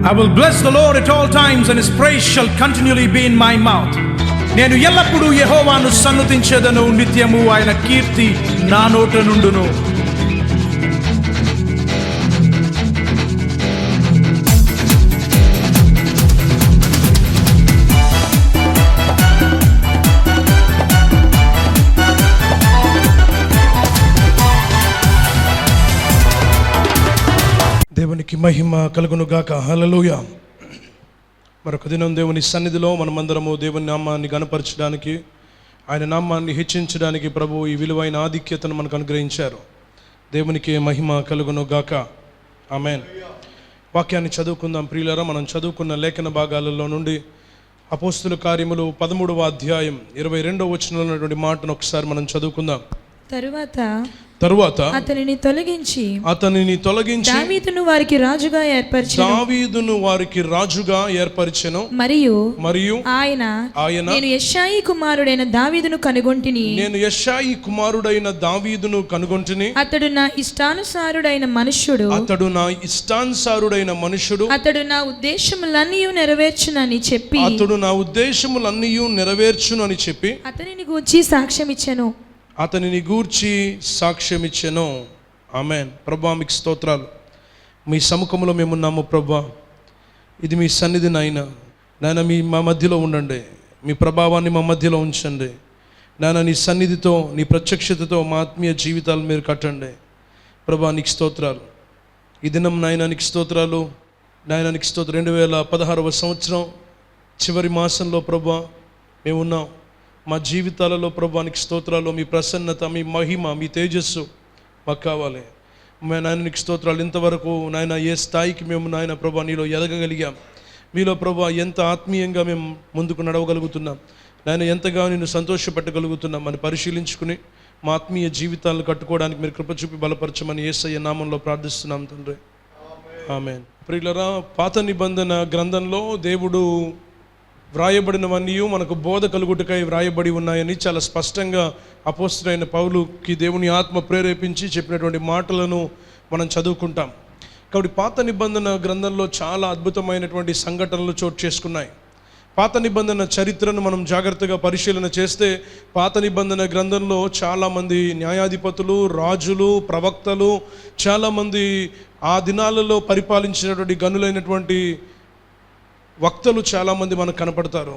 I will bless the Lord at all times, and his praise shall continually be in my mouth. నేను ఎల్లప్పుడూ యెహోవాను సన్నుతించెదను, నిత్యము ఆయన కీర్తి నా నోట నుండును. దేవునికి మహిమ కలుగును గాక. హల్లెలూయా. మరొక దినం దేవుని సన్నిధిలో మనమందరము దేవుని నామాన్ని గణపరచడానికి, ఆయన నామాన్ని హెచ్చించడానికి ప్రభు ఈ విలువైన ఆధిక్యతను మనకు అనుగ్రహించారు. దేవునికి మహిమ కలుగును గాక. ఆమేన్. వాక్యాన్ని చదువుకుందాం ప్రియులారా. మనం చదువుకున్న లేఖన భాగాలలో నుండి అపోస్తుల కార్యములు 13వ అధ్యాయం 22వ వచనంలో ఉన్నటువంటి మాటను ఒకసారి మనం చదువుకుందాం. తరువాత అతనిని తొలగించి దావీదును వారికి రాజుగా ఏర్పరిచెను. మరియు ఆయన నేను యెషాయి కుమారుడైన దావీదును కనుగొంటిని. అతడు నా ఇష్టానుసారుడైన మనుష్యుడు. అతడు నా ఉద్దేశములన్నీ నెరవేర్చునని చెప్పి అతనిని గూర్చి సాక్ష్యమిచ్చెను. ఆమేన్. ప్రభువా మీకు స్తోత్రాలు. మీ సముఖంలో మేమున్నాము ప్రభువా. ఇది మీ సన్నిధి నాయన మీ మా మధ్యలో ఉండండి. మీ ప్రభావాన్ని మా మధ్యలో ఉంచండి నాయన. నీ సన్నిధితో, నీ ప్రత్యక్షతతో మా ఆత్మీయ జీవితాలు మీరు కట్టండి ప్రభువా. నీకు స్తోత్రాలు. ఈ దినం నాయన నీకు స్తోత్రాలు. 2016వ సంవత్సరం చివరి మాసంలో ప్రభువా మేమున్నాం. మా జీవితాలలో ప్రభువానికి స్తోత్రాలు. మీ ప్రసన్నత, మీ మహిమ, మీ తేజస్సు మాకు కావాలి నాయన. నీకు స్తోత్రాలు. ఇంతవరకు నాయన ఏ స్థాయికి మేము నాయన ప్రభా నీలో ఎదగగలిగాం, మీలో ప్రభా ఎంత ఆత్మీయంగా మేము ముందుకు నడవగలుగుతున్నాం నాయన, ఎంతగా నిన్ను సంతోషపెట్టగలుగుతున్నాం అని పరిశీలించుకుని మా ఆత్మీయ జీవితాలను కట్టుకోవడానికి మీరు కృప చూపి బలపరచమని యేసయ్య నామంలో ప్రార్థిస్తున్నాం తండ్రి. ఆమేన్. ప్రియులారా, పాత నిబంధన గ్రంథంలో దేవుడు వ్రాయబడినవన్నీ మనకు బోధ కలుగుటకై వ్రాయబడి ఉన్నాయని చాలా స్పష్టంగా అపోస్తలుడైన పౌలుకి దేవుని ఆత్మ ప్రేరేపించి చెప్పినటువంటి మాటలను మనం చదువుకుంటాం. కాబట్టి పాత నిబంధన గ్రంథంలో చాలా అద్భుతమైనటువంటి సంఘటనలు చోటు చేసుకున్నాయి. పాత నిబంధన చరిత్రను మనం జాగ్రత్తగా పరిశీలన చేస్తే పాత నిబంధన గ్రంథంలో చాలామంది న్యాయాధిపతులు, రాజులు, ప్రవక్తలు, చాలామంది ఆ దినాలలో పరిపాలించినటువంటి గనులైనటువంటి వక్తలు చాలామంది మనకు కనపడతారు.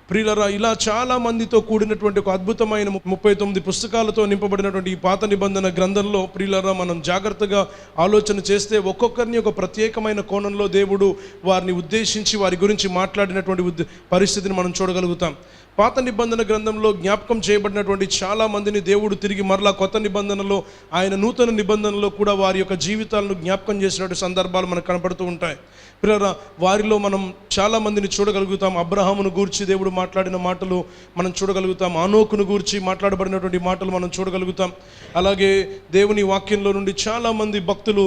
ప్రియులరా, ఇలా చాలామందితో కూడినటువంటి ఒక అద్భుతమైన 39 పుస్తకాలతో నింపబడినటువంటి ఈ పాత నిబంధన గ్రంథంలో ప్రియులరా మనం జాగ్రత్తగా ఆలోచన చేస్తే ఒక్కొక్కరిని ఒక ప్రత్యేకమైన కోణంలో దేవుడు వారిని ఉద్దేశించి వారి గురించి మాట్లాడినటువంటి పరిస్థితిని మనం చూడగలుగుతాం. పాత నిబంధన గ్రంథంలో జ్ఞాపకం చేయబడినటువంటి చాలామందిని దేవుడు తిరిగి మరలా కొత్త నిబంధనలో, ఆయన నూతన నిబంధనలో కూడా వారి యొక్క జీవితాలను జ్ఞాపకం చేసినటువంటి సందర్భాలు మనకు కనపడుతూ ఉంటాయి. ప్రియులారా, వారిలో మనం చాలామందిని చూడగలుగుతాం. అబ్రహామును గూర్చి దేవుడు మాట్లాడిన మాటలు మనం చూడగలుగుతాం. ఆనోకును గూర్చి మాట్లాడబడినటువంటి మాటలు మనం చూడగలుగుతాం. అలాగే దేవుని వాక్యంలో నుండి చాలామంది భక్తులు,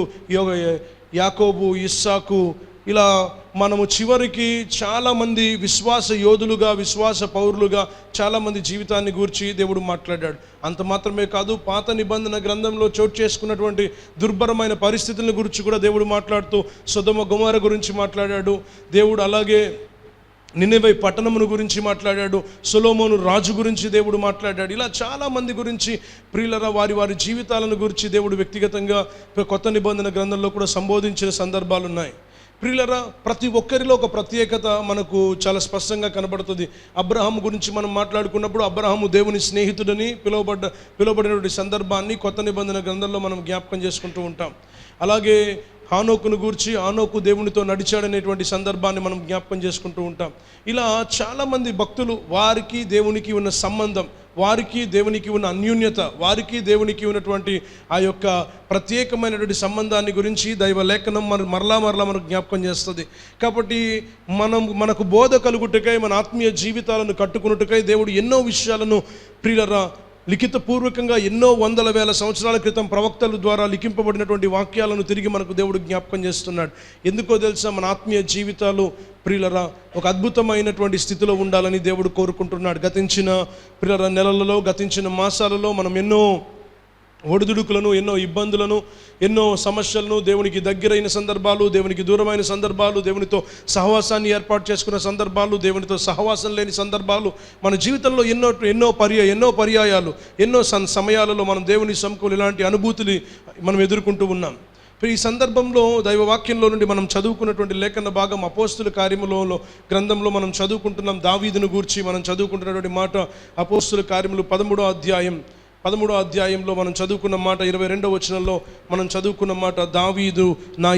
యాకోబు, ఇస్సాకు, ఇలా మనము చివరికి చాలామంది విశ్వాస యోధులుగా, విశ్వాస పౌరులుగా చాలామంది జీవితాన్ని గూర్చి దేవుడు మాట్లాడాడు. అంత మాత్రమే కాదు, పాత నిబంధన గ్రంథంలో చోటు చేసుకున్నటువంటి దుర్భరమైన పరిస్థితుల గురించి కూడా దేవుడు మాట్లాడుతూ సొదొమ గొమొర్రా గురించి మాట్లాడాడు దేవుడు. అలాగే నినెవె పట్టణమును గురించి మాట్లాడాడు. సొలొమోను రాజు గురించి దేవుడు మాట్లాడాడు. ఇలా చాలామంది గురించి ప్రియులరా వారి జీవితాలను గురించి దేవుడు వ్యక్తిగతంగా కొత్త నిబంధన గ్రంథంలో కూడా సంబోధించిన సందర్భాలు ఉన్నాయి. ప్రియులరా, ప్రతి ఒక్కరిలో ఒక ప్రత్యేకత మనకు చాలా స్పష్టంగా కనబడుతుంది. అబ్రహాము గురించి మనం మాట్లాడుకున్నప్పుడు అబ్రహాము దేవుని స్నేహితుడని పిలువబడినటువంటి సందర్భాన్ని కొత్త నిబంధన గ్రంథంలో మనం జ్ఞాపకం చేసుకుంటూ ఉంటాం. అలాగే హానోకును గూర్చి, హానోకు దేవునితో నడిచాడనేటువంటి సందర్భాన్ని మనం జ్ఞాపకం చేసుకుంటూ ఉంటాం. ఇలా చాలామంది భక్తులు, వారికి దేవునికి ఉన్న సంబంధం, వారికి దేవునికి ఉన్న అన్యోన్యత, వారికి దేవునికి ఉన్నటువంటి ఆ యొక్క ప్రత్యేకమైనటువంటి సంబంధాన్ని గురించి దైవ లేఖనం మరలా మనకు జ్ఞాపకం చేస్తుంది. కాబట్టి మనకు బోధ కలుగుటకై, మన ఆత్మీయ జీవితాలను కట్టుకున్నట్టుకై దేవుడు ఎన్నో విషయాలను ప్రియులరా లిఖితపూర్వకంగా ఎన్నో వందల వేల సంవత్సరాల క్రితం ప్రవక్తల ద్వారా లిఖింపబడినటువంటి వాక్యాలను తిరిగి మనకు దేవుడు జ్ఞాపకం చేస్తున్నాడు. ఎందుకో తెలుసా? మన ఆత్మీయ జీవితాలు ప్రియులరా ఒక అద్భుతమైనటువంటి స్థితిలో ఉండాలని దేవుడు కోరుకుంటున్నాడు. గతించిన ప్రియులరా నెలలలో, గతించిన మాసాలలో మనం ఎన్నో ఒడిదుడుకులను, ఎన్నో ఇబ్బందులను, ఎన్నో సమస్యలను, దేవునికి దగ్గరైన సందర్భాలు, దేవునికి దూరమైన సందర్భాలు, దేవునితో సహవాసాన్ని ఏర్పాటు చేసుకున్న సందర్భాలు, దేవునితో సహవాసం లేని సందర్భాలు, మన జీవితంలో ఎన్నో పర్యాయాలు, ఎన్నో సమయాలలో మనం దేవుని సముఖంలో ఇలాంటి అనుభూతిని మనం ఎదుర్కొంటూ ఉన్నాం. ఈ సందర్భంలో దైవవాక్యంలో నుండి మనం చదువుకున్నటువంటి లేఖన భాగం అపోస్తుల కార్యములలో గ్రంథంలో మనం చదువుకుంటున్నాం. దావీదును గూర్చి మనం చదువుకుంటున్నటువంటి మాట అపోస్తుల కార్యములు 13వ అధ్యాయంలో మనం చదువుకున్న మాట 22వ వచనంలో మనం చదువుకున్న మాట, దావీదు నా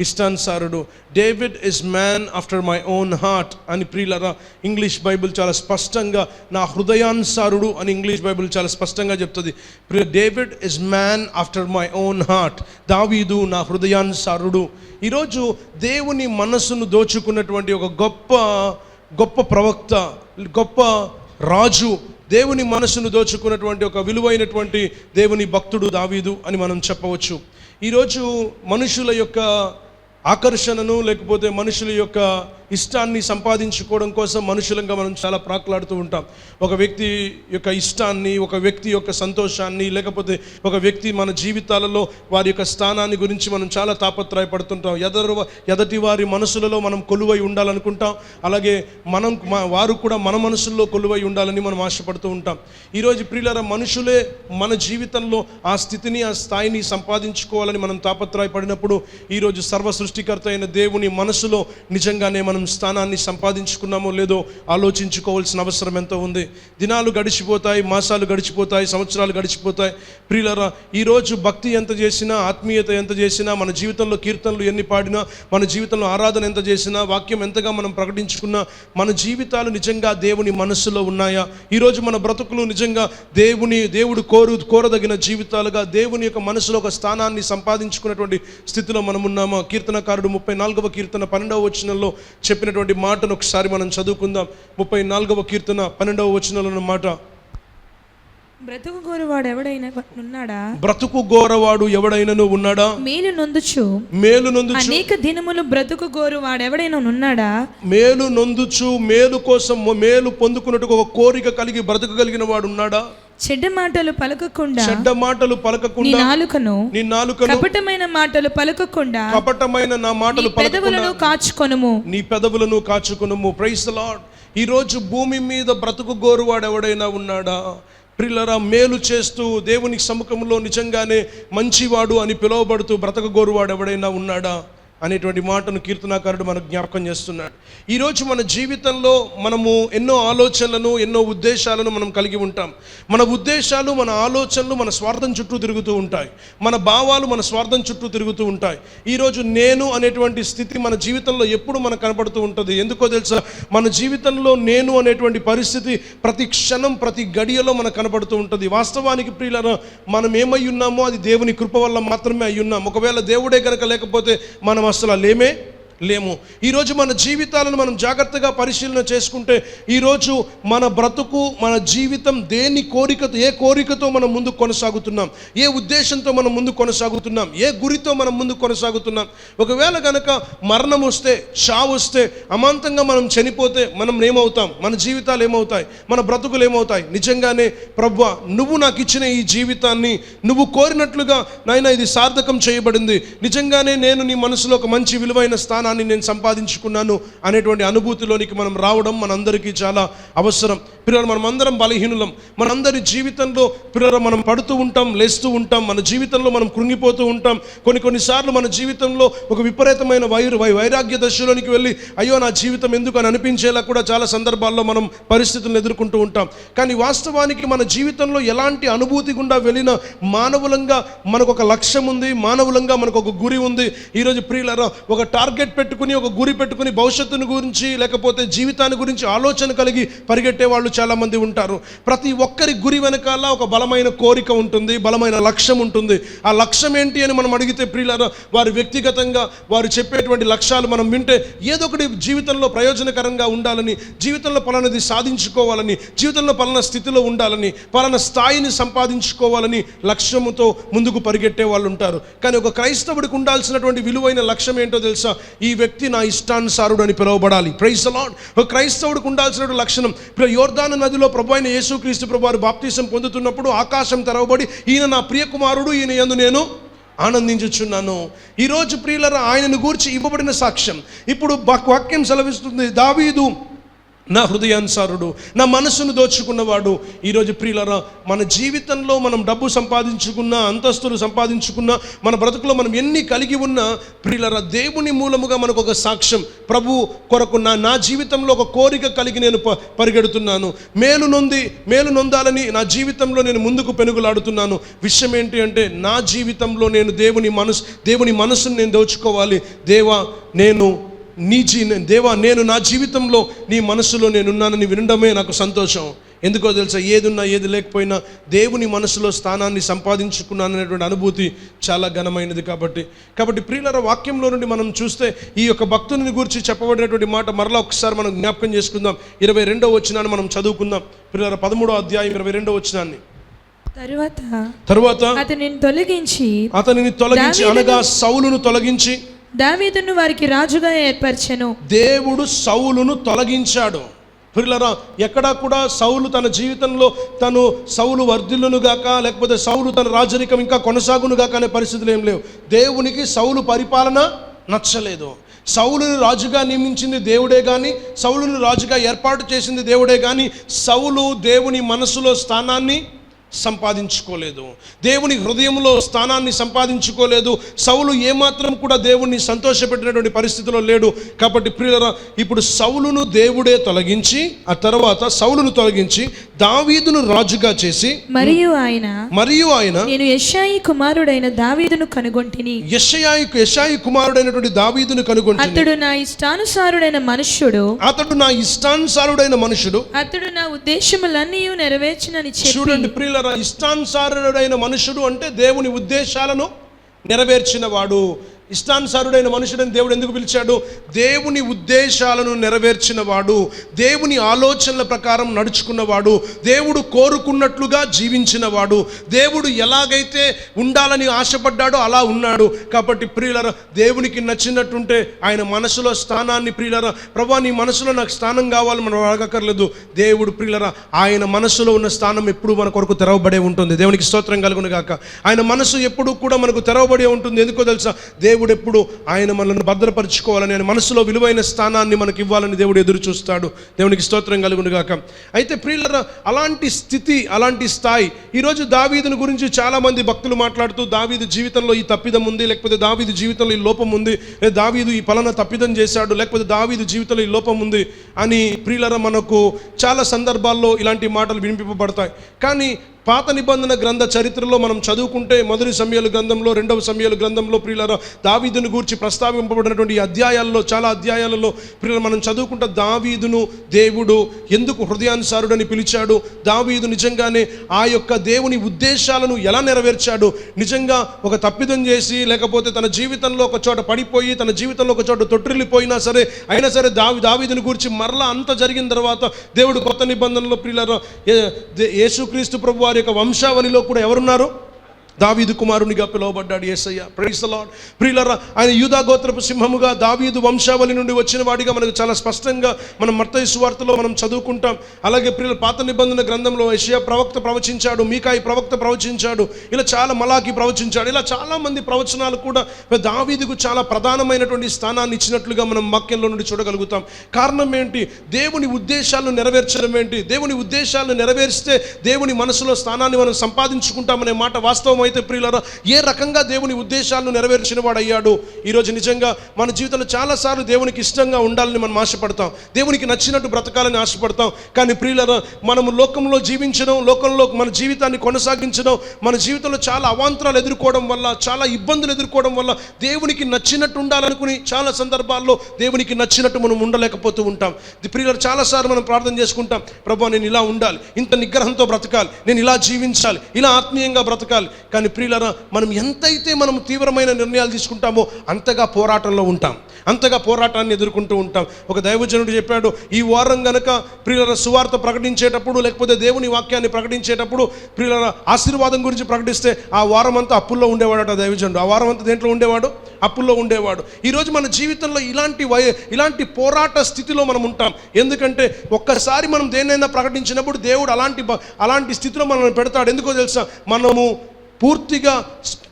ఇష్టానుసారుడు. David is man after my own heart అని ప్రియులారా ఇంగ్లీష్ బైబిల్ చాలా స్పష్టంగా, నా హృదయానుసారుడు అని ఇంగ్లీష్ బైబిల్ చాలా స్పష్టంగా చెప్తుంది. David is man after my own heart. దావీదు నా హృదయానుసారుడు. ఈరోజు దేవుని మనస్సును దోచుకున్నటువంటి ఒక గొప్ప ప్రవక్త, గొప్ప రాజు, దేవుని మనసును దోచుకున్నటువంటి ఒక విలువైనటువంటి దేవుని భక్తుడు దావీదు అని మనం చెప్పవచ్చు. ఈరోజు మనుషుల యొక్క ఆకర్షణను, లేకపోతే మనుషుల యొక్క ఇష్టాన్ని సంపాదించుకోవడం కోసం మనుషులంగా మనం చాలా ప్రాకులాడుతూ ఉంటాం. ఒక వ్యక్తి యొక్క ఇష్టాన్ని, ఒక వ్యక్తి యొక్క సంతోషాన్ని, లేకపోతే ఒక వ్యక్తి మన జీవితాలలో వారి యొక్క స్థానాన్ని గురించి మనం చాలా తాపత్రయపడుతుంటాం. ఎదటి వారి మనసులలో మనం కొలువై ఉండాలనుకుంటాం. అలాగే వారు కూడా మన మనసుల్లో కొలువై ఉండాలని మనం ఆశపడుతూ ఉంటాం. ఈరోజు ప్రియులారా, మనుషులే మన జీవితంలో ఆ స్థితిని, ఆ స్థాయిని సంపాదించుకోవాలని మనం తాపత్రయపడినప్పుడు ఈరోజు సర్వ సృష్టికర్త అయిన దేవుని మనసులో నిజంగానే మనం స్థానాన్ని సంపాదించుకున్నామో లేదో ఆలోచించుకోవాల్సిన అవసరం ఎంతో ఉంది. దినాలు గడిచిపోతాయి, మాసాలు గడిచిపోతాయి, సంవత్సరాలు గడిచిపోతాయి. ప్రియులారా, ఈరోజు భక్తి ఎంత చేసినా, ఆత్మీయత ఎంత చేసినా, మన జీవితంలో కీర్తనలు ఎన్ని పాడినా, మన జీవితంలో ఆరాధన ఎంత చేసినా, వాక్యం ఎంతగా మనం ప్రకటించుకున్నా, మన జీవితాలు నిజంగా దేవుని మనస్సులో ఉన్నాయా? ఈరోజు మన బ్రతుకులు నిజంగా దేవుడు కోరదగిన జీవితాలుగా, దేవుని యొక్క మనసులో ఒక స్థానాన్ని సంపాదించుకున్నటువంటి స్థితిలో మనం ఉన్నామా? కీర్తనకారుడు 34వ కీర్తన 12వ వచనంలో చెప్పినటువంటి మాటను ఒకసారి మనం చదువుకుందాం. 34వ కీర్తన 12వ వచనంలో మాట, బ్రతుకు గోరవాడు ఎవడైనను ఉన్నాడా? మేలు నొందుచు అనేక దినములు బ్రతుకు గోరువాడు ఎవడైనా ఉన్నాడా? మేలు నొందుచు, మేలు కోసం, మేలు పొందుకున్నట్టు ఒక కోరిక కలిగి బ్రతకగలిగిన వాడు ఉన్నాడా? చెడ్డ మాటలు పలకకుండా నీ నాలుకను కపటమైన మాటలు పలకకుండా నా మాటలు పెదవులను కాచుకొనుము, నీ పెదవులను కాచుకొనుము. Praise the lord. ఈరోజు భూమి మీద బ్రతుకు గోరువాడు ఎవడైనా ఉన్నాడా? ప్రియులారా, మేలు చేస్తూ దేవుని సముఖంలో నిజంగానే మంచివాడు అని పిలువబడుతూ బ్రతకగోరువాడు ఎవడైనా ఉన్నాడా అనేటువంటి మాటను కీర్తనాకారుడు మనకు జ్ఞాపకం చేస్తున్నాడు. ఈరోజు మన జీవితంలో మనము ఎన్నో ఆలోచనలను, ఎన్నో ఉద్దేశాలను మనం కలిగి ఉంటాం. మన ఉద్దేశాలు, మన ఆలోచనలు మన స్వార్థం చుట్టూ తిరుగుతూ ఉంటాయి. మన భావాలు మన స్వార్థం చుట్టూ తిరుగుతూ ఉంటాయి. ఈరోజు నేను అనేటువంటి స్థితి మన జీవితంలో ఎప్పుడు మనకు కనపడుతూ ఉంటుంది. ఎందుకో తెలుసా? మన జీవితంలో నేను అనేటువంటి పరిస్థితి ప్రతి క్షణం, ప్రతి గడియలో మనకు కనపడుతూ ఉంటుంది. వాస్తవానికి ప్రియులారా, మనం ఏమై ఉన్నామో అది దేవుని కృప వల్ల మాత్రమే అయి ఉన్నాం. ఒకవేళ దేవుడే కనుక లేకపోతే మనం అసలు లేము. ఈరోజు మన జీవితాలను మనం జాగ్రత్తగా పరిశీలన చేసుకుంటే, ఈరోజు మన బ్రతుకు, మన జీవితం ఏ కోరికతో మనం ముందు కొనసాగుతున్నాం, ఏ ఉద్దేశంతో మనం ముందు కొనసాగుతున్నాం, ఏ గురితో మనం ముందు కొనసాగుతున్నాం. ఒకవేళ కనుక మరణం వస్తే, చావు వస్తే, అమాంతంగా మనం చనిపోతే మనం ఏమవుతాం? మన జీవితాలు ఏమవుతాయి? మన బ్రతుకులు ఏమవుతాయి? నిజంగానే ప్రభువా, నువ్వు నాకు ఇచ్చిన ఈ జీవితాన్ని నువ్వు కోరినట్లుగా నాయనా ఇది సార్థకం చేయబడింది, నిజంగానే నేను నీ మనసులో ఒక మంచి విలువైన స్థానాన్ని నేను సంపాదించుకున్నాను అనేటువంటి అనుభూతిలోనికి మనం రావడం మనందరికీ చాలా అవసరం. పిల్లలు, మనం అందరం బలహీనులం. మనందరి జీవితంలో పిల్లలు మనం పడుతూ ఉంటాం, లేస్తూ ఉంటాం. మన జీవితంలో మనం కృంగిపోతూ ఉంటాం. కొన్నిసార్లు మన జీవితంలో ఒక విపరీతమైన వైరాగ్య దశలోనికి వెళ్ళి అయ్యో నా జీవితం ఎందుకు అని అనిపించేలా కూడా చాలా సందర్భాల్లో మనం పరిస్థితులను ఎదుర్కొంటూ ఉంటాం. కానీ వాస్తవానికి మన జీవితంలో ఎలాంటి అనుభూతి గుండా వెళ్ళినా మానవులంగా మనకు ఒక లక్ష్యం ఉంది, మానవులంగా మనకు ఒక గురి ఉంది. ఈరోజు ప్రియులారా, ఒక టార్గెట్ పెట్టుకుని, ఒక గురి పెట్టుకుని, భవిష్యత్తుని గురించి లేకపోతే జీవితాన్ని గురించి ఆలోచన కలిగి పరిగెట్టే వాళ్ళు చాలా మంది ఉంటారు. ప్రతి ఒక్కరి గురి వెనకాల ఒక బలమైన కోరిక ఉంటుంది, బలమైన లక్ష్యం ఉంటుంది. ఆ లక్ష్యం ఏంటి అని మనం అడిగితే ప్రియులారా, వారి వ్యక్తిగతంగా వారు చెప్పేటువంటి లక్ష్యాలు మనం వింటే ఏదో ఒకటి జీవితంలో ప్రయోజనకరంగా ఉండాలని, జీవితంలో పలానది సాధించుకోవాలని, జీవితంలో పలానా స్థితిలో ఉండాలని, పలానా స్థాయిని సంపాదించుకోవాలని లక్ష్యముతో ముందుకు పరిగెట్టే వాళ్ళు ఉంటారు. కానీ ఒక క్రైస్తవుడికి ఉండాల్సినటువంటి విలువైన లక్ష్యం ఏంటో తెలుసా? ఈ వ్యక్తి నా ఇష్టానుసారుడు అని పిలువబడాలి. Praise the lord. ఒక క్రైస్తవుడికి ఉండాల్సిన లక్షణం, యోర్దాను యోర్దాను నదిలో ప్రభు అయిన యేసుక్రీస్తు ప్రభు వారు బాప్తిసం పొందుతున్నప్పుడు ఆకాశం తెరవబడి ఈయన నా ప్రియ కుమారుడు, ఈయన యందు నేను ఆనందించుచున్నాను. ఈరోజు ప్రియులరా ఆయనను గూర్చి ఇవ్వబడిన సాక్ష్యం. ఇప్పుడు వాక్యం సెలవిస్తుంది, దావీదు నా హృదయానుసారుడు, నా మనసును దోచుకున్నవాడు. ఈరోజు ప్రియులరా మన జీవితంలో మనం డబ్బు సంపాదించుకున్నా, అంతస్తులు సంపాదించుకున్నా, మన బ్రతుకులో మనం ఎన్ని కలిగి ఉన్నా ప్రియులరా దేవుని మూలముగా మనకు ఒక సాక్ష్యం, ప్రభు కొరకు నా జీవితంలో ఒక కోరిక కలిగి నేను పరిగెడుతున్నాను, మేలు నొందాలని నా జీవితంలో నేను ముందుకు పెనుగులాడుతున్నాను. విషయం ఏంటి అంటే నా జీవితంలో నేను దేవుని మనసును నేను దోచుకోవాలి. దేవా నేను నా జీవితంలో నీ మనసులో నేనున్నానని వినడమే నాకు సంతోషం. ఎందుకో తెలుసా, ఏదున్నా ఏది లేకపోయినా దేవుని మనసులో స్థానాన్ని సంపాదించుకున్నాననేటువంటి అనుభూతి చాలా ఘనమైనది. కాబట్టి ప్రియులర వాక్యంలో నుండి మనం చూస్తే ఈ యొక్క భక్తుని గురించి చెప్పబడినటువంటి మాట మరలా ఒకసారి మనం జ్ఞాపకం చేసుకుందాం. 22వ వచనాన్ని మనం చదువుకుందాం. ప్రియులర 13వ అధ్యాయం 22వ వచనాన్ని. తరువాత అతనిని తొలగించి అనగా సౌలును తొలగించి దావీదును వారికి రాజుగా ఏర్పరచెను. దేవుడు సౌలును తొలగించాడు. ప్రియులరా ఎక్కడా కూడా సౌలు తన జీవితంలో సౌలు వర్ధిల్లును గాక, లేకపోతే సౌలు తన రాజరికం ఇంకా కొనసాగును గాక అనే పరిస్థితులు ఏం లేవు. దేవునికి సౌలు పరిపాలన నచ్చలేదు. సౌలును రాజుగా నియమించింది దేవుడే కానీ, సౌలును రాజుగా ఏర్పాటు చేసింది దేవుడే కానీ, సౌలు దేవుని మనసులో స్థానాన్ని సంపాదించుకోలేదు, దేవుని హృదయంలో స్థానాన్ని సంపాదించుకోలేదు. సౌలు ఏమాత్రం కూడా దేవుణ్ణి సంతోషపెట్టినటువంటి పరిస్థితిలో లేడు. కాబట్టి ప్రియులరా ఇప్పుడు సౌలును దేవుడే తొలగించి, ఆ తర్వాత సౌలును తొలగించి దావీదును రాజుగా చేసి, మరియు ఆయన నేను యెషయి కుమారుడైన దావీదును కనుగొంటిని. యెషయి కుమారుడైనటువంటి దావీదును కనుగొంటిని. అతడు నా ఇష్టానుసారుడైన మనుష్యుడు, అతడు నా ఉద్దేశములన్నీ నెరవేర్చునని చెప్పి. చూడండి ప్రియులరా, ఇష్టానుసారుడైన మనుషుడు అంటే దేవుని ఉద్దేశాలను నెరవేర్చిన వాడు. ఇష్టానుసారుడైన మనుషుడని దేవుడు ఎందుకు పిలిచాడు? దేవుని ఉద్దేశాలను నెరవేర్చిన వాడు, దేవుని ఆలోచనల ప్రకారం నడుచుకున్నవాడు, దేవుడు కోరుకున్నట్లుగా జీవించిన వాడు, దేవుడు ఎలాగైతే ఉండాలని ఆశపడ్డాడో అలా ఉన్నాడు. కాబట్టి ప్రియులరా దేవునికి నచ్చినట్టుంటే ఆయన మనసులో స్థానాన్ని, ప్రియులరా ప్రభా నీ మనసులో నాకు స్థానం కావాలి మనం అడగక్కర్లేదు. దేవుడు ప్రియులరా ఆయన మనసులో ఉన్న స్థానం ఎప్పుడు మన కొరకు తెరవబడే ఉంటుంది. దేవునికి స్తోత్రం కలుగును గాక. ఆయన మనసు ఎప్పుడు కూడా మనకు తెరవబడే ఉంటుంది. ఎందుకో తెలుసా, దేవుడు ఎప్పుడు ఆయన మనల్ని భద్రపరచుకోవాలని, ఆయన మనసులో విలువైన స్థానాన్ని మనకి ఇవ్వాలని దేవుడు ఎదురు చూస్తాడు. దేవునికి స్తోత్రం కలుగును గాక. అయితే ప్రియులరా అలాంటి స్థితి, అలాంటి స్థాయి ఈరోజు దావీదుని గురించి చాలామంది భక్తులు మాట్లాడుతూ దావీదు జీవితంలో ఈ తప్పిదం ఉంది, లేకపోతే దావీదు జీవితంలో ఈ లోపం ఉంది, దావీదు ఈ పలానా తప్పిదం చేశాడు, లేకపోతే దావీదు జీవితంలో ఈ లోపం ఉంది అని ప్రియులరా మనకు చాలా సందర్భాల్లో ఇలాంటి మాటలు వినిపింపబడతాయి. కానీ పాత నిబంధన గ్రంథ చరిత్రలో మనం చదువుకుంటే మొదటి సమూయేలు గ్రంథంలో, 2వ సమూయేలు గ్రంథంలో ప్రియులారా దావీదును గూర్చి ప్రస్తావింపబడినటువంటి అధ్యాయాల్లో, చాలా అధ్యాయాలలో ప్రియులారా మనం చదువుకుంటే దావీదును దేవుడు ఎందుకు హృదయానుసారుడని పిలిచాడు, దావీదు నిజంగానే ఆ యొక్క దేవుని ఉద్దేశాలను ఎలా నెరవేర్చాడు, నిజంగా ఒక తప్పిదం చేసి లేకపోతే తన జీవితంలో ఒక చోట పడిపోయి, తన జీవితంలో ఒక చోట తొట్టిల్లిపోయినా సరే, అయినా సరే దావీదుని గురించి మరలా అంత జరిగిన తర్వాత దేవుడు కొత్త నిబంధనలో ప్రియులారా యేసుక్రీస్తు ప్రభు యొక్క వంశావళిలో కూడా ఎవరున్నారు? దావీదు కుమారునిగా పిలువబడ్డాడు యేసయ్య. Praise the lord. ప్రియులారా ఆయన యూదా గోత్రపు సింహముగా దావీదు వంశావళి నుండి వచ్చిన వాడిగా మనకు చాలా స్పష్టంగా మనం మత్తయి సువార్తలో మనం చదువుకుంటాం. అలాగే ప్రియుల పాత నిబంధన గ్రంథంలో యెషయా ప్రవక్త ప్రవచించాడు, మీకాయి ప్రవక్త ప్రవచించాడు, ఇలా చాలా మలాకి ప్రవచించాడు, ఇలా చాలా మంది ప్రవచనాలు కూడా దావీదుకు చాలా ప్రధానమైనటువంటి స్థానాన్ని ఇచ్చినట్లుగా మనం వాక్యంలో నుండి చూడగలుగుతాం. కారణం ఏంటి? దేవుని ఉద్దేశాలను నెరవేర్చడం ఏంటి? దేవుని ఉద్దేశాలను నెరవేర్స్తే దేవుని మనసులో స్థానాన్ని మనం సంపాదించుకుంటామనే మాట వాస్తవం. అయితే ప్రియులారా ఏ రకంగా దేవుని ఉద్దేశాలను నెరవేర్చిన వాడు అయ్యాడు. ఈరోజు నిజంగా మన జీవితంలో చాలాసార్లు దేవునికి ఇష్టంగా ఉండాలని మనం ఆశపడతాం, దేవునికి నచ్చినట్టు బ్రతకాలని ఆశపడతాం. కానీ ప్రియులారా మనము లోకంలో జీవించడం, లోకంలో మన జీవితాన్ని కొనసాగించడం, మన జీవితంలో చాలా అవాంతరాలు ఎదుర్కోవడం వల్ల, చాలా ఇబ్బందులు ఎదుర్కోవడం వల్ల దేవునికి నచ్చినట్టు ఉండాలనుకుని చాలా సందర్భాల్లో దేవునికి నచ్చినట్టు మనం ఉండలేకపోతూ ఉంటాం. ప్రియులారా చాలాసార్లు మనం ప్రార్థన చేసుకుంటాం, ప్రభా నేను ఇలా ఉండాలి, ఇంత నిగ్రహంతో బ్రతకాలి, నేను ఇలా జీవించాలి, ఇలా ఆత్మీయంగా బ్రతకాలి. కానీ ప్రియులారా మనం ఎంతైతే మనం తీవ్రమైన నిర్ణయాలు తీసుకుంటామో అంతగా పోరాటంలో ఉంటాం, అంతగా పోరాటాన్ని ఎదుర్కొంటూ ఉంటాం. ఒక దైవజనుడు చెప్పాడు, ఈ వారం గనక ప్రియులారా సువార్త ప్రకటించేటప్పుడు, లేకపోతే దేవుని వాక్యాన్ని ప్రకటించేటప్పుడు ప్రియులారా ఆశీర్వాదం గురించి ప్రకటిస్తే ఆ వారం అంతా అప్పుల్లో ఉండేవాడట దైవజనుడు. ఆ వారం అంతా దేంట్లో ఉండేవాడు? అప్పుల్లో ఉండేవాడు. ఈరోజు మన జీవితంలో ఇలాంటి పోరాట స్థితిలో మనం ఉంటాం. ఎందుకంటే ఒక్కసారి మనం దేన్నైనా ప్రకటించినప్పుడు దేవుడు అలాంటి స్థితిలో మనల్ని పెడతాడు. ఎందుకో తెలుసా, మనము పూర్తిగా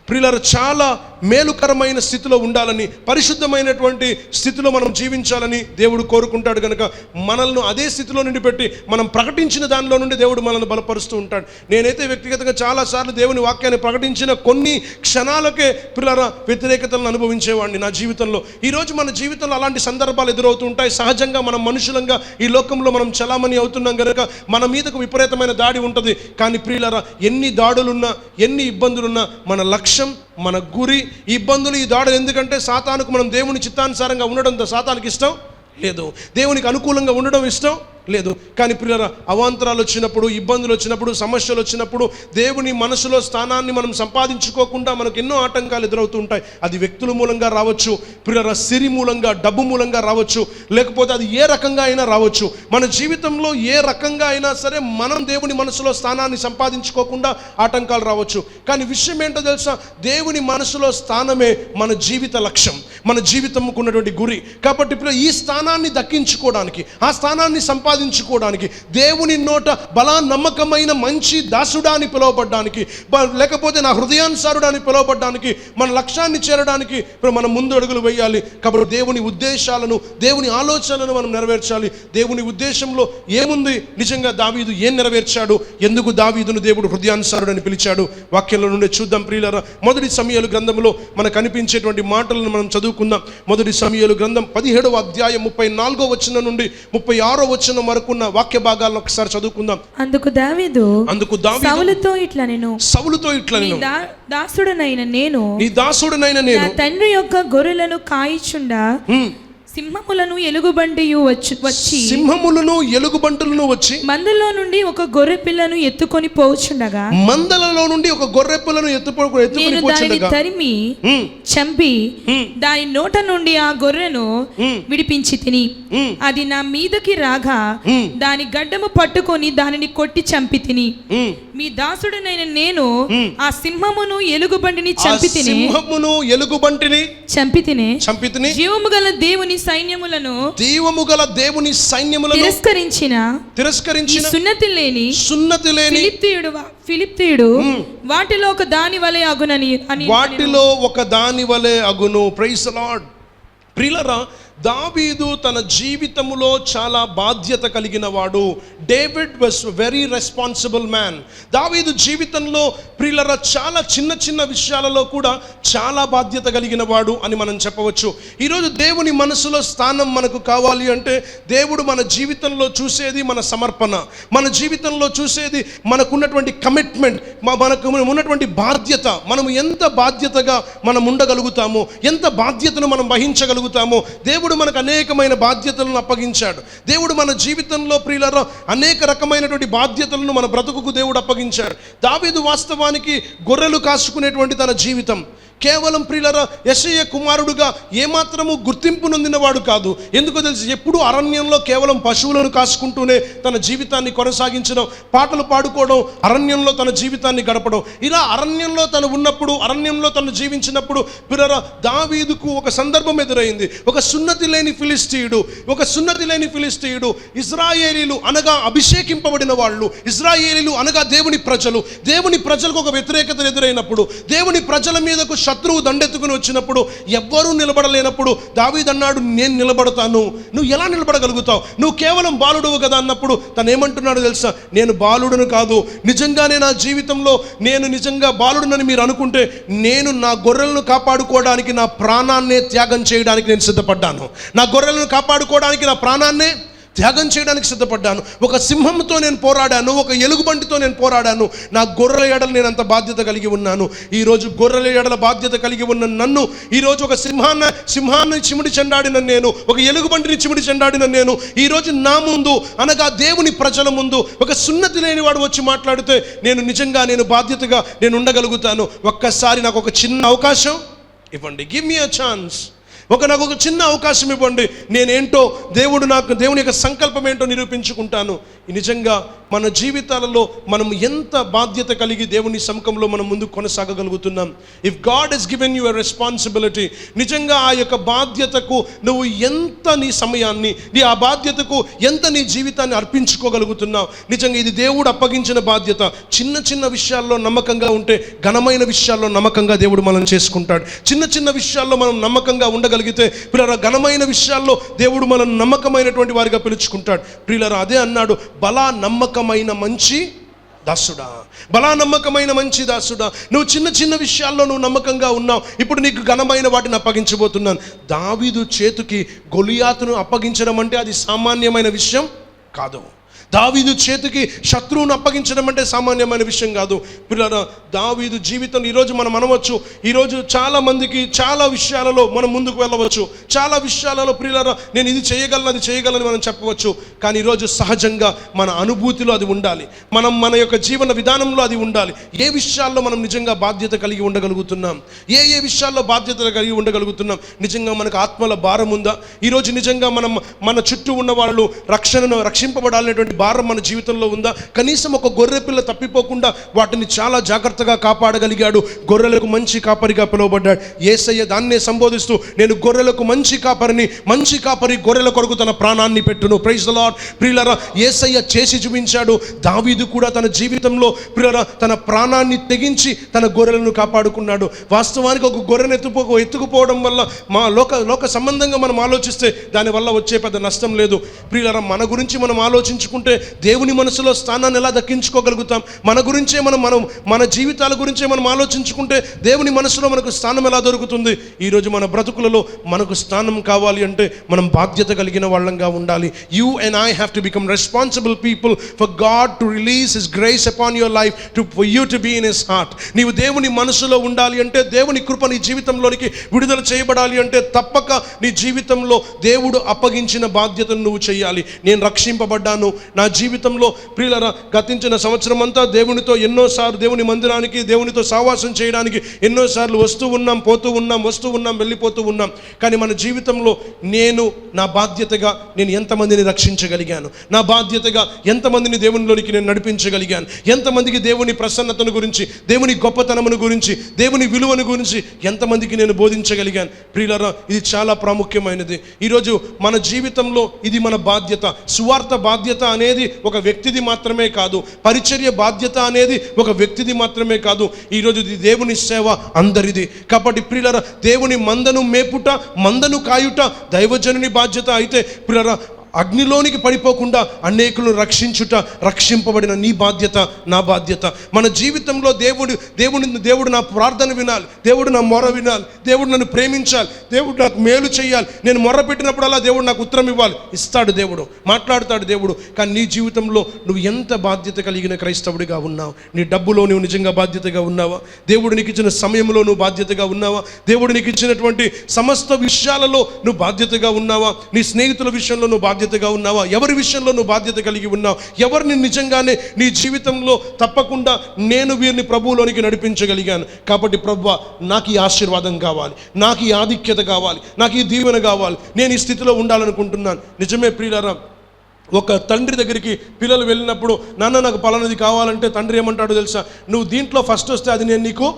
ప్రియులారా చాలా మేలుకరమైన స్థితిలో ఉండాలని, పరిశుద్ధమైనటువంటి స్థితిలో మనం జీవించాలని దేవుడు కోరుకుంటాడు. కనుక మనల్ని అదే స్థితిలో నుండి పెట్టి మనం ప్రకటించిన దానిలో నుండి దేవుడు మనల్ని బలపరుస్తూ ఉంటాడు. నేనైతే వ్యక్తిగతంగా చాలాసార్లు దేవుని వాక్యాన్ని ప్రకటించిన కొన్ని క్షణాలకే ప్రియులారా వ్యతిరేకతలను అనుభవించేవాడిని నా జీవితంలో. ఈరోజు మన జీవితంలో అలాంటి సందర్భాలు ఎదురవుతూ ఉంటాయి. సహజంగా మనం మనుషులంగా ఈ లోకంలో మనం చలామణి అవుతున్నాం కనుక మన మీదకు విపరీతమైన దాడి ఉంటుంది. కానీ ప్రియులారా ఎన్ని దాడులున్నా, ఎన్ని ఇబ్బందులున్నా మన లక్ష్యం, మన గురి, ఈ ఇబ్బందులు, ఈ దాడులు ఎందుకంటే సాతానుకు మనం దేవుని చిత్తానుసారంగా ఉండడంతో సాతానికి ఇష్టం లేదు, దేవునికి అనుకూలంగా ఉండడం ఇష్టం లేదు. కానీ ప్రియులారా అవాంతరాలు వచ్చినప్పుడు, ఇబ్బందులు వచ్చినప్పుడు, సమస్యలు వచ్చినప్పుడు దేవుని మనసులో స్థానాన్ని మనం సంపాదించుకోకుండా మనకు ఎన్నో ఆటంకాలు ఎదురవుతూ ఉంటాయి. అది వ్యక్తుల మూలంగా రావచ్చు, ప్రియులారా సిరి మూలంగా, డబ్బు మూలంగా రావచ్చు, లేకపోతే అది ఏ రకంగా అయినా రావచ్చు. మన జీవితంలో ఏ రకంగా అయినా సరే మనం దేవుని మనసులో స్థానాన్ని సంపాదించుకోకుండా ఆటంకాలు రావచ్చు. కానీ విషయం ఏంటో తెలుసా, దేవుని మనసులో స్థానమే మన జీవిత లక్ష్యం, మన జీవితంకు ఉన్నటువంటి గురి. కాబట్టి ఇప్పుడు ఈ స్థానాన్ని దక్కించుకోవడానికి, ఆ స్థానాన్ని సంపాదించుకోవడానికి, దేవుని నోట బలా నమ్మకమైన మంచి దాసుడా అని పిలువబడ్డానికి, లేకపోతే నా హృదయానుసారుడా అని పిలువబడ్డానికి, మన లక్ష్యాన్ని చేరడానికి ఇప్పుడు మనం ముందు అడుగులు వేయాలి. కాబట్టి దేవుని ఉద్దేశాలను, దేవుని ఆలోచనలను మనం నెరవేర్చాలి. దేవుని ఉద్దేశంలో ఏముంది, నిజంగా దావీదు ఏం నెరవేర్చాడు, ఎందుకు దావీదును దేవుడు హృదయానుసారుడు అని పిలిచాడు, వాక్యంలో నుండి చూద్దాం ప్రియులారా. మొదటి సమూయేలు గ్రంథంలో మనకు కనిపించేటువంటి మాటలను మనం చదువుకుందాం. మొదటి సమూయేలు గ్రంథం 17వ అధ్యాయం 34వ వచనం నుండి 36వ వచనం వరకున్న వాక్య భాగాలను ఒకసారి చదువుకుందాం. అందుకు దావీదు సౌలుతో ఇట్లా నేను దాసుడనైన నేను నా తండ్రి యొక్క గొర్రెలను కాయిచుండా సింహములను ఎలుగుబంటియు వచ్చి మందలో నుండి ఒక గొర్రె పిల్లను ఎత్తుకొని పోచుండగా నేను దానిని తరిమి చంపి దాని నోట నుండి ఆ గొర్రెను విడిపించి తిని, అది నా మీదకి రాగా దాని గడ్డము పట్టుకొని దానిని కొట్టి చంపి తిని, మీ దాసుడనైన నేను ఆ సింహమును ఎలుగుబంటిని చంపి తిని జీవము గల దేవుని సైన్యములను తిరస్కరించిన సున్నతి లేని ఫిలిప్తీయుడు వాటిలో ఒక దాని వలె అగును. Praise the lord. ప్రియులారా దావీదు తన జీవితంలో చాలా బాధ్యత కలిగిన వాడు. David was very responsible man. దావీదు జీవితంలో ప్రియులారా చాలా చిన్న విషయాలలో కూడా చాలా బాధ్యత కలిగిన వాడు అని మనం చెప్పవచ్చు. ఈరోజు దేవుని మనసులో స్థానం మనకు కావాలి అంటే దేవుడు మన జీవితంలో చూసేది మన సమర్పణ, మన జీవితంలో చూసేది మనకున్నటువంటి కమిట్మెంట్, మనకు ఉన్నటువంటి బాధ్యత. మనం ఎంత బాధ్యతగా మనం ఉండగలుగుతామో, ఎంత బాధ్యతను మనం వహించగలుగుతామో. దేవుడు మనకు అనేకమైన బాధ్యతలను అప్పగించాడు. దేవుడు మన జీవితంలో ప్రియులారా అనేక రకమైనటువంటి బాధ్యతలను మన బ్రతుకుకు దేవుడు అప్పగించాడు. దావీదు వాస్తవానికి గొర్రెలు కాసుకునేటువంటి తన జీవితం కేవలం ప్రియులారా యెషయా కుమారుడుగా ఏమాత్రము గుర్తింపు నొందినవాడు కాదు. ఎందుకో తెలుసు, ఎప్పుడు అరణ్యంలో కేవలం పశువులను కాసుకుంటూనే తన జీవితాన్ని కొనసాగించడం, పాటలు పాడుకోవడం, అరణ్యంలో తన జీవితాన్ని గడపడం. ఇలా అరణ్యంలో తను ఉన్నప్పుడు, అరణ్యంలో తను జీవించినప్పుడు ప్రియులారా దావీదుకు ఒక సందర్భం ఎదురైంది. ఒక సున్నతి లేని ఫిలిష్తీయుడు, ఇశ్రాయేలీలు అనగా అభిషేకింపబడిన వాళ్ళు, ఇశ్రాయేలీలు అనగా దేవుని ప్రజలకు ఒక వ్యతిరేకత ఎదురైనప్పుడు, దేవుని ప్రజల మీదకు శత్రువు దండెత్తుకుని వచ్చినప్పుడు, ఎవ్వరూ నిలబడలేనప్పుడు దావీదు అన్నాడు, నేను నిలబడతాను. నువ్వు ఎలా నిలబడగలుగుతావు? నువ్వు కేవలం బాలుడువు కదా అన్నప్పుడు తను ఏమంటున్నాడు తెలుసా, నేను బాలుడును కాదు, నిజంగానే నా జీవితంలో నేను నిజంగా బాలుడునని మీరు అనుకుంటే నేను నా గొర్రెలను కాపాడుకోవడానికి నా ప్రాణాన్నే త్యాగం చేయడానికి నేను సిద్ధపడ్డాను. నా గొర్రెలను కాపాడుకోవడానికి నా ప్రాణాన్నే త్యాగం చేయడానికి సిద్ధపడ్డాను. ఒక సింహంతో నేను పోరాడాను, ఒక ఎలుగుబంటితో నేను పోరాడాను. నా గొర్రెల ఎడల నేను అంత బాధ్యత కలిగి ఉన్నాను. ఈరోజు గొర్రెల ఎడల బాధ్యత కలిగి ఉన్న నన్ను, ఈరోజు ఒక సింహాన్ని చిమిడి చెండాడిన నేను, ఒక ఎలుగుబంటిని చిమిడి చెండాడిన నేను, ఈరోజు నా ముందు అనగా దేవుని ప్రజల ముందు ఒక సున్నతి లేని వాడు వచ్చి మాట్లాడితే నేను బాధ్యతగా నేను ఉండగలుగుతాను. ఒక్కసారి నాకు ఒక చిన్న అవకాశం ఇవ్వండి, గివ్ మీ అ ఛాన్స్. నాకు ఒక చిన్న అవకాశం ఇవ్వండి, నేనేంటో దేవుని యొక్క సంకల్పం ఏంటో నిరూపించుకుంటాను. నిజంగా మన జీవితాలలో మనం ఎంత బాధ్యత కలిగి దేవుని సముఖంలో మనం ముందుకు కొనసాగగలుగుతున్నాం. If God has given you a responsibility, నిజంగా ఆ యొక్క బాధ్యతకు నువ్వు ఎంత నీ సమయాన్ని, ఆ బాధ్యతకు ఎంత నీ జీవితాన్ని అర్పించుకోగలుగుతున్నావు. నిజంగా ఇది దేవుడు అప్పగించిన బాధ్యత. చిన్న చిన్న విషయాల్లో నమ్మకంగా ఉంటే ఘనమైన విషయాల్లో నమ్మకంగా దేవుడు మనం చేసుకుంటాడు. చిన్న చిన్న విషయాల్లో మనం నమ్మకంగా ఉండగలిగితే ప్రియులారా, ఘనమైన విషయాల్లో దేవుడు మనం నమ్మకమైనటువంటి వారిగా పిలుచుకుంటాడు. ప్రియులారా, అదే అన్నాడు, బలా నమ్మకమైన మంచి దాసుడా, బలా నమ్మకమైన మంచి దాసుడా, నువ్వు చిన్న చిన్న విషయాల్లో నువ్వు నమ్మకంగా ఉన్నావు, ఇప్పుడు నీకు ఘనమైన వాటిని అప్పగించబోతున్నాను. దావీదు చేతికి గొలియాతును అప్పగించడం అంటే అది సామాన్యమైన విషయం కాదు. దావీదు చేతికి శత్రువును అప్పగించడం అంటే సామాన్యమైన విషయం కాదు. పిల్లల, దావీదు జీవితం ఈరోజు మనం అనవచ్చు, ఈరోజు చాలా మందికి చాలా విషయాలలో మనం ముందుకు వెళ్ళవచ్చు, చాలా విషయాలలో ప్రియులారా నేను ఇది చేయగలను అది చేయగలను మనం చెప్పవచ్చు. కానీ ఈరోజు సహజంగా మన అనుభూతిలో అది ఉండాలి, మన యొక్క జీవన విధానంలో అది ఉండాలి. ఏ విషయాల్లో మనం నిజంగా బాధ్యత కలిగి ఉండగలుగుతున్నాం, ఏ విషయాల్లో బాధ్యత కలిగి ఉండగలుగుతున్నాం. నిజంగా మనకు ఆత్మల భారం ఉందా? ఈరోజు నిజంగా మన చుట్టూ ఉన్న వాళ్ళు రక్షింపబడాలనేటువంటి భారం మన జీవితంలో ఉందా? కనీసం ఒక గొర్రె పిల్ల తప్పిపోకుండా వాటిని చాలా జాగ్రత్తగా కాపాడగలిగాడు. గొర్రెలకు మంచి కాపరిగా పిలువబడ్డాడు. యేసయ్య దాన్నే సంబోధిస్తూ, నేను గొర్రెలకు మంచి కాపరిని, మంచి కాపరి గొర్రెల కొరకు తన ప్రాణాన్ని పెట్టును. Praise the lord. ప్రియులారా, యేసయ్య చేసి చూపించాడు. దావీదు కూడా తన జీవితంలో ప్రియులారా తన ప్రాణాన్ని తెగించి తన గొర్రెలను కాపాడుకున్నాడు. వాస్తవానికి ఒక గొర్రెను ఎత్తుకుపోవడం వల్ల మా లోక సంబంధంగా మనం ఆలోచిస్తే దానివల్ల వచ్చే పెద్ద నష్టం లేదు. ప్రియులారా, మన గురించి మనం ఆలోచించుకుంటే దేవుని మనసులో స్థానాన్ని ఎలా దక్కించుకోగలుగుతాం? మన గురించే మన జీవితాల గురించే మనం ఆలోచించుకుంటే దేవుని మనసులో మనకు స్థానం ఎలా దొరుకుతుంది? ఈరోజు మన బ్రతుకులలో మనకు స్థానం కావాలి అంటే మనం బాధ్యత కలిగిన వాళ్ళంగా ఉండాలి. You and I have to become responsible people for God to release his grace upon your life, for you to be in his heart. నీవు దేవుని మనసులో ఉండాలి అంటే, దేవుని కృప నీ జీవితంలోనికి విడుదల చేయబడాలి అంటే తప్పక నీ జీవితంలో దేవుడు అప్పగించిన బాధ్యతను నువ్వు చేయాలి. నేను రక్షింపబడ్డాను. నా జీవితంలో ప్రియులారా గతించిన సంవత్సరం అంతా దేవునితో ఎన్నోసార్లు దేవుని మందిరానికి దేవునితో సావాసం చేయడానికి ఎన్నోసార్లు వస్తూ ఉన్నాం, పోతూ ఉన్నాం, వస్తూ ఉన్నాం, వెళ్ళిపోతూ ఉన్నాం. కానీ మన జీవితంలో నా బాధ్యతగా నేను ఎంతమందిని రక్షించగలిగాను? నా బాధ్యతగా ఎంతమందిని దేవునిలోనికి నేను నడిపించగలిగాను? ఎంతమందికి దేవుని ప్రసన్నతను గురించి, దేవుని గొప్పతనమును గురించి, దేవుని విలువను గురించి ఎంతమందికి నేను బోధించగలిగాను? ప్రియులారా, ఇది చాలా ప్రాముఖ్యమైనది. ఈరోజు మన జీవితంలో ఇది మన బాధ్యత. సువార్త బాధ్యత అనేది ఒక వ్యక్తిది మాత్రమే కాదు, పరిచర్య బాధ్యత అనేది ఒక వ్యక్తిది మాత్రమే కాదు. ఈరోజు దేవుని సేవ అందరిది. కాబట్టి ప్రియులారా, దేవుని మందను మేపుట, మందను కాయుట దైవజనుని బాధ్యత అయితే ప్రియులారా, అగ్నిలోనికి పడిపోకుండా అనేకులను రక్షించుట రక్షింపబడిన నీ బాధ్యత, నా బాధ్యత. మన జీవితంలో దేవుడు నా ప్రార్థన వినాలి, దేవుడు నా మొర వినాలి, దేవుడు నన్ను ప్రేమించాలి, దేవుడు నాకు మేలు చేయాలి. నేను మొర్ర పెట్టినప్పుడల్లా దేవుడు నాకు ఉత్తరం ఇవ్వాలి. ఇస్తాడు దేవుడు, మాట్లాడుతాడు దేవుడు. కానీ నీ జీవితంలో నువ్వు ఎంత బాధ్యత కలిగిన క్రైస్తవుడిగా ఉన్నావు? నీ డబ్బులో నువ్వు నిజంగా బాధ్యతగా ఉన్నావా? దేవుడు నీకు ఇచ్చిన సమయంలో నువ్వు బాధ్యతగా ఉన్నావా? దేవుడు నీకు ఇచ్చినటువంటి సమస్త విషయాలలో నువ్వు బాధ్యతగా ఉన్నావా? నీ స్నేహితుల విషయంలో నువ్వు బాధ్యతగా ఉన్నావా? ఎవరి విషయంలో నువ్వు బాధ్యత కలిగి ఉన్నావు? ఎవరిని నిజంగానే నీ జీవితంలో తప్పకుండా నేను వీరిని ప్రభువులోనికి నడిపించగలిగాను? కాబట్టి ప్రభువా, నాకు ఈ ఆశీర్వాదం కావాలి, నాకు ఈ ఆధిక్యత కావాలి, నాకు ఈ దీవెన కావాలి, నేను ఈ స్థితిలో ఉండాలనుకుంటున్నాను. నిజమే ప్రియులారా, ఒక తండ్రి దగ్గరికి పిల్లలు వెళ్ళినప్పుడు, నాన్న నాకు పలానది కావాలంటే తండ్రి ఏమంటాడో తెలుసా? నువ్వు దీంట్లో ఫస్ట్ వస్తే అది నేను నీకు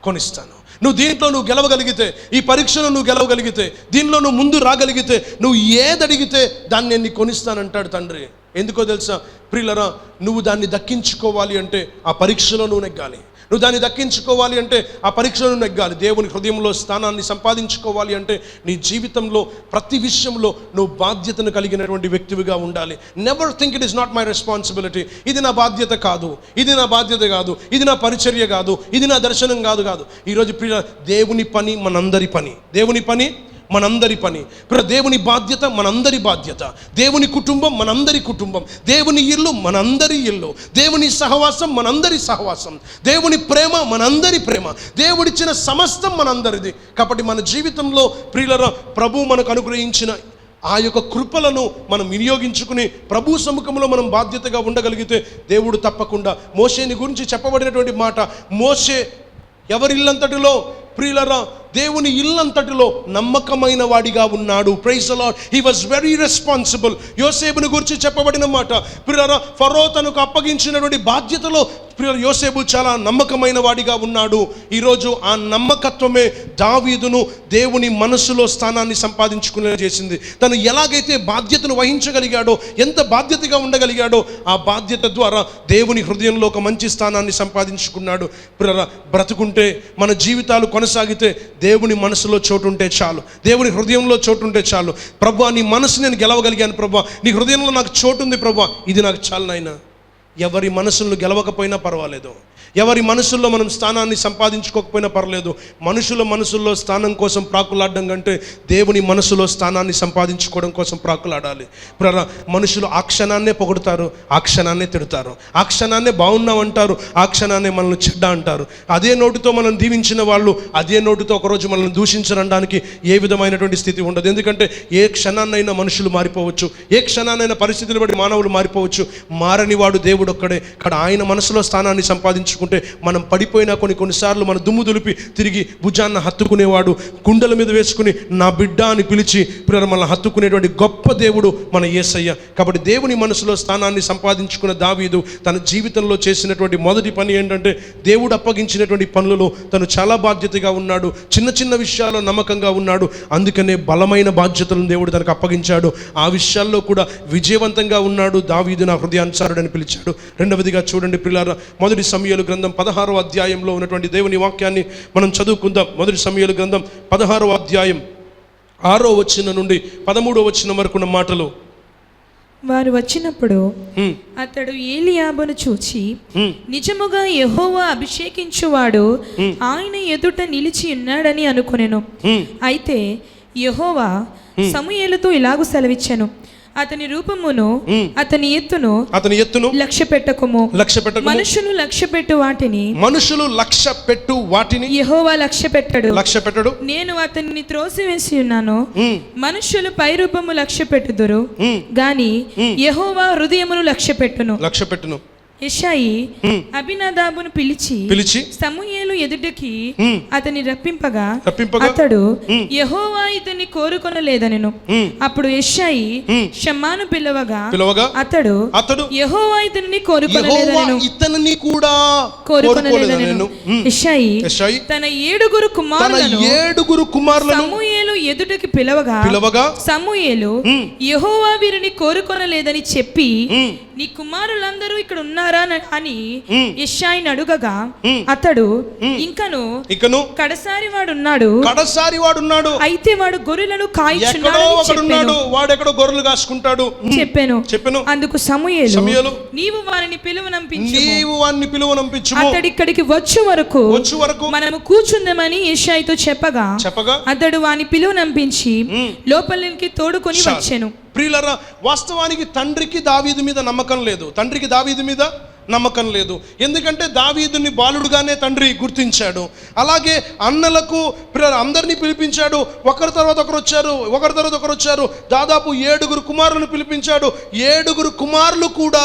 కొనిస్తాను. నువ్వు దీంట్లో నువ్వు గెలవగలిగితే, ఈ పరీక్షలో నువ్వు గెలవగలిగితే, దీనిలో నువ్వు ముందు రాగలిగితే, నువ్వు ఏది అడిగితే దాన్ని నేను నీకు కొనిస్తానంటాడు తండ్రి. ఎందుకో తెలుసా ప్రియులరా, నువ్వు దాన్ని దక్కించుకోవాలి అంటే ఆ పరీక్షలో నువ్వు నెగ్గాలి. నువ్వు దాన్ని దక్కించుకోవాలి అంటే ఆ పరీక్షను నెగ్గాలి. దేవుని హృదయంలో స్థానాన్ని సంపాదించుకోవాలి అంటే నీ జీవితంలో ప్రతి విషయంలో నువ్వు బాధ్యతను కలిగినటువంటి వ్యక్తివిగా ఉండాలి. Never think it is not my responsibility, ఇది నా బాధ్యత కాదు, ఇది నా బాధ్యత కాదు, ఇది నా పరిచర్య కాదు, ఇది నా దర్శనం కాదు. ఈరోజు ప్రియ, దేవుని పని మనందరి పని, దేవుని పని మనందరి పని. దేవుని బాధ్యత మనందరి బాధ్యత, దేవుని కుటుంబం మనందరి కుటుంబం, దేవుని ఇల్లు మనందరి ఇల్లు, దేవుని సహవాసం మనందరి సహవాసం, దేవుని ప్రేమ మనందరి ప్రేమ, దేవుడిచ్చిన సమస్తం మనందరిది. కాబట్టి మన జీవితంలో ప్రియులరా, ప్రభు మనకు అనుగ్రహించిన ఆ యొక్క కృపలను మనం వినియోగించుకుని ప్రభు సముఖంలో మనం బాధ్యతగా ఉండగలిగితే దేవుడు తప్పకుండా, మోషేని గురించి చెప్పబడినటువంటి మాట, మోషే ఎవరిల్లంతటిలో ప్రియులరా దేవుని ఇల్లంతటిలో నమ్మకమైన వాడిగా ఉన్నాడు. Praise the lord. He was very responsible. యోసేపును గురించి చెప్పబడిన మాట, ప్రియులారా, ఫరో తనకు అప్పగించినటువంటి బాధ్యతలో యోసేపు చాలా నమ్మకమైన వాడిగా ఉన్నాడు. ఈరోజు ఆ నమ్మకత్వమే దావీదును దేవుని మనసులో స్థానాన్ని సంపాదించుకునేలా చేసింది. తను ఎలాగైతే బాధ్యతను వహించగలిగాడో, ఎంత బాధ్యతగా ఉండగలిగాడో, ఆ బాధ్యత ద్వారా దేవుని హృదయంలో ఒక మంచి స్థానాన్ని సంపాదించుకున్నాడు. బ్రతుకుంటే, మన జీవితాలు కొనసాగితే దేవుని మనసులో చోటు ఉంటే చాలు, దేవుని హృదయంలో చోటు ఉంటే చాలు. ప్రభువా, నీ మనసు నేను గెలవగలిగాను ప్రభువా, నీ హృదయంలో నాకు చోటు ఉంది ప్రభువా, ఇది నాకు చాలు నాయనా. ఎవరి మనసులను గెలవకపోయినా పర్వాలేదు, ఎవరి మనసుల్లో మనం స్థానాన్ని సంపాదించుకోకపోయినా పర్లేదు. మనుషుల మనసుల్లో స్థానం కోసం ప్రాకులాడడం కంటే దేవుని మనసులో స్థానాన్ని సంపాదించుకోవడం కోసం ప్రాకులాడాలి. మనుషులు ఆ క్షణాన్నే పొగుడుతారు, ఆ క్షణాన్నే తిడతారు, ఆ క్షణాన్నే బాగున్నామంటారు, ఆ క్షణాన్నే మనల్ని చెడ్డ అంటారు. అదే నోటితో మనం దీవించిన వాళ్ళు అదే నోటితో ఒకరోజు మనల్ని దూషించడానికి ఏ విధమైనటువంటి స్థితి ఉండదు. ఎందుకంటే ఏ క్షణాన్నైనా మనుషులు మారిపోవచ్చు, ఏ క్షణాన్నైనా పరిస్థితులు బట్టి మానవులు మారిపోవచ్చు. మారని వాడు దేవుడు ఒక్కడే. ఇక్కడ ఆయన మనసులో స్థానాన్ని సంపాదించుకుంటే మనం పడిపోయినా కొన్నిసార్లు మన దుమ్ము దులిపి తిరిగి భుజాన్ని హత్తుకునేవాడు, గుండెల మీద వేసుకుని నా బిడ్డ అని పిలిచి మనల్ని హత్తుకునేటువంటి గొప్ప దేవుడు మన యేసయ్య. కాబట్టి దేవుని మనసులో స్థానాన్ని సంపాదించుకున్న దావీదు తన జీవితంలో చేసినటువంటి మొదటి పని ఏంటంటే, దేవుడు అప్పగించినటువంటి పనులలో తను చాలా బాధ్యతగా ఉన్నాడు, చిన్న చిన్న విషయాల్లో నమ్మకంగా ఉన్నాడు. అందుకనే బలమైన బాధ్యతలను దేవుడు తనకు అప్పగించాడు. ఆ విషయాల్లో కూడా విజయవంతంగా ఉన్నాడు. దావీదు నా హృదయానుసారుడని పిలిచాడు. రెండవదిగా చూడండి ప్రియులారా, మొదటి సమూయేలు గ్రంథం 16వ అధ్యాయంలో ఉన్నటువంటి దేవుని వాక్యాన్ని మనం చదువుకుందాం. మొదటి సమూయేలు గ్రంథం 16వ అధ్యాయం 6వ వచనం నుండి 13వ వచనం వరకు ఉన్న మాటలు. వారు వచ్చినప్పుడు అతడు ఏలీయాబును చూచి, నిజముగా యెహోవా అభిషేకించువాడు ఆయన ఎదుట నిలిచి ఉన్నాడని అనుకొనెను. అయితే యెహోవా సమూయేలుతో ఇలాగు సెలవిచ్చెను, అతని రూపమును అతని ఎత్తును లక్ష్య పెట్టకుము. మనుషులు లక్ష్య పెట్టు వాటిని యెహోవా లక్ష్య పెట్టడు. నేను అతనిని త్రోసివేసి ఉన్నాను. మనుషులు పై రూపము లక్ష్య పెట్టుదురు గాని యెహోవా హృదయమును లక్ష్య పెట్టును. యెషయి అబీనాదాబును పిలిచి సమూయేలు ఎదుటికి అతని రప్పింపగా అతడు యెహోవా ఇతన్ని కోరుకొనలేదనెను. అప్పుడు యెషయి షమ్మాను పిలవగా అతడు యెహోవా ఇతనిని కోరుకొనలేదనెను. యెషయి తన 7 కుమారులను సమూయేలు ఎదుటికి పిలవగా సమూయేలు యెహోవా వీరిని కోరుకొనలేదని చెప్పి, నీ కుమారులందరూ ఇక్కడ ఉన్నారా అని యెషయిని అడుగగా అతడు ఇంకను కడసారి వాడున్నాడు, అయితే వాడు గొర్రెలను కాయిచున్నాడు, వాడెక్కడో గొర్రెలు కాసుకుంటాడు చెప్పెను. అందుకు సమూయేలు, నీవు వారిని పిలువనంపించు, అతడు ఇక్కడికి వచ్చు వరకు మనము కూర్చుందామని యెషయితో చెప్పగా అతడు వాని పిలువనంపించి లోపలికి తోడుకొని వచ్చెను. ప్రియులారా, వాస్తవానికి తండ్రికి దావీదు మీద నమ్మకం లేదు. ఎందుకంటే దావీదుని బాలుడుగానే తండ్రి గుర్తించాడు. అలాగే అన్నలకు అందరినీ పిలిపించాడు. ఒకరి తర్వాత ఒకరు వచ్చారు. దాదాపు 7 కుమారులను పిలిపించాడు. 7 కుమారులు కూడా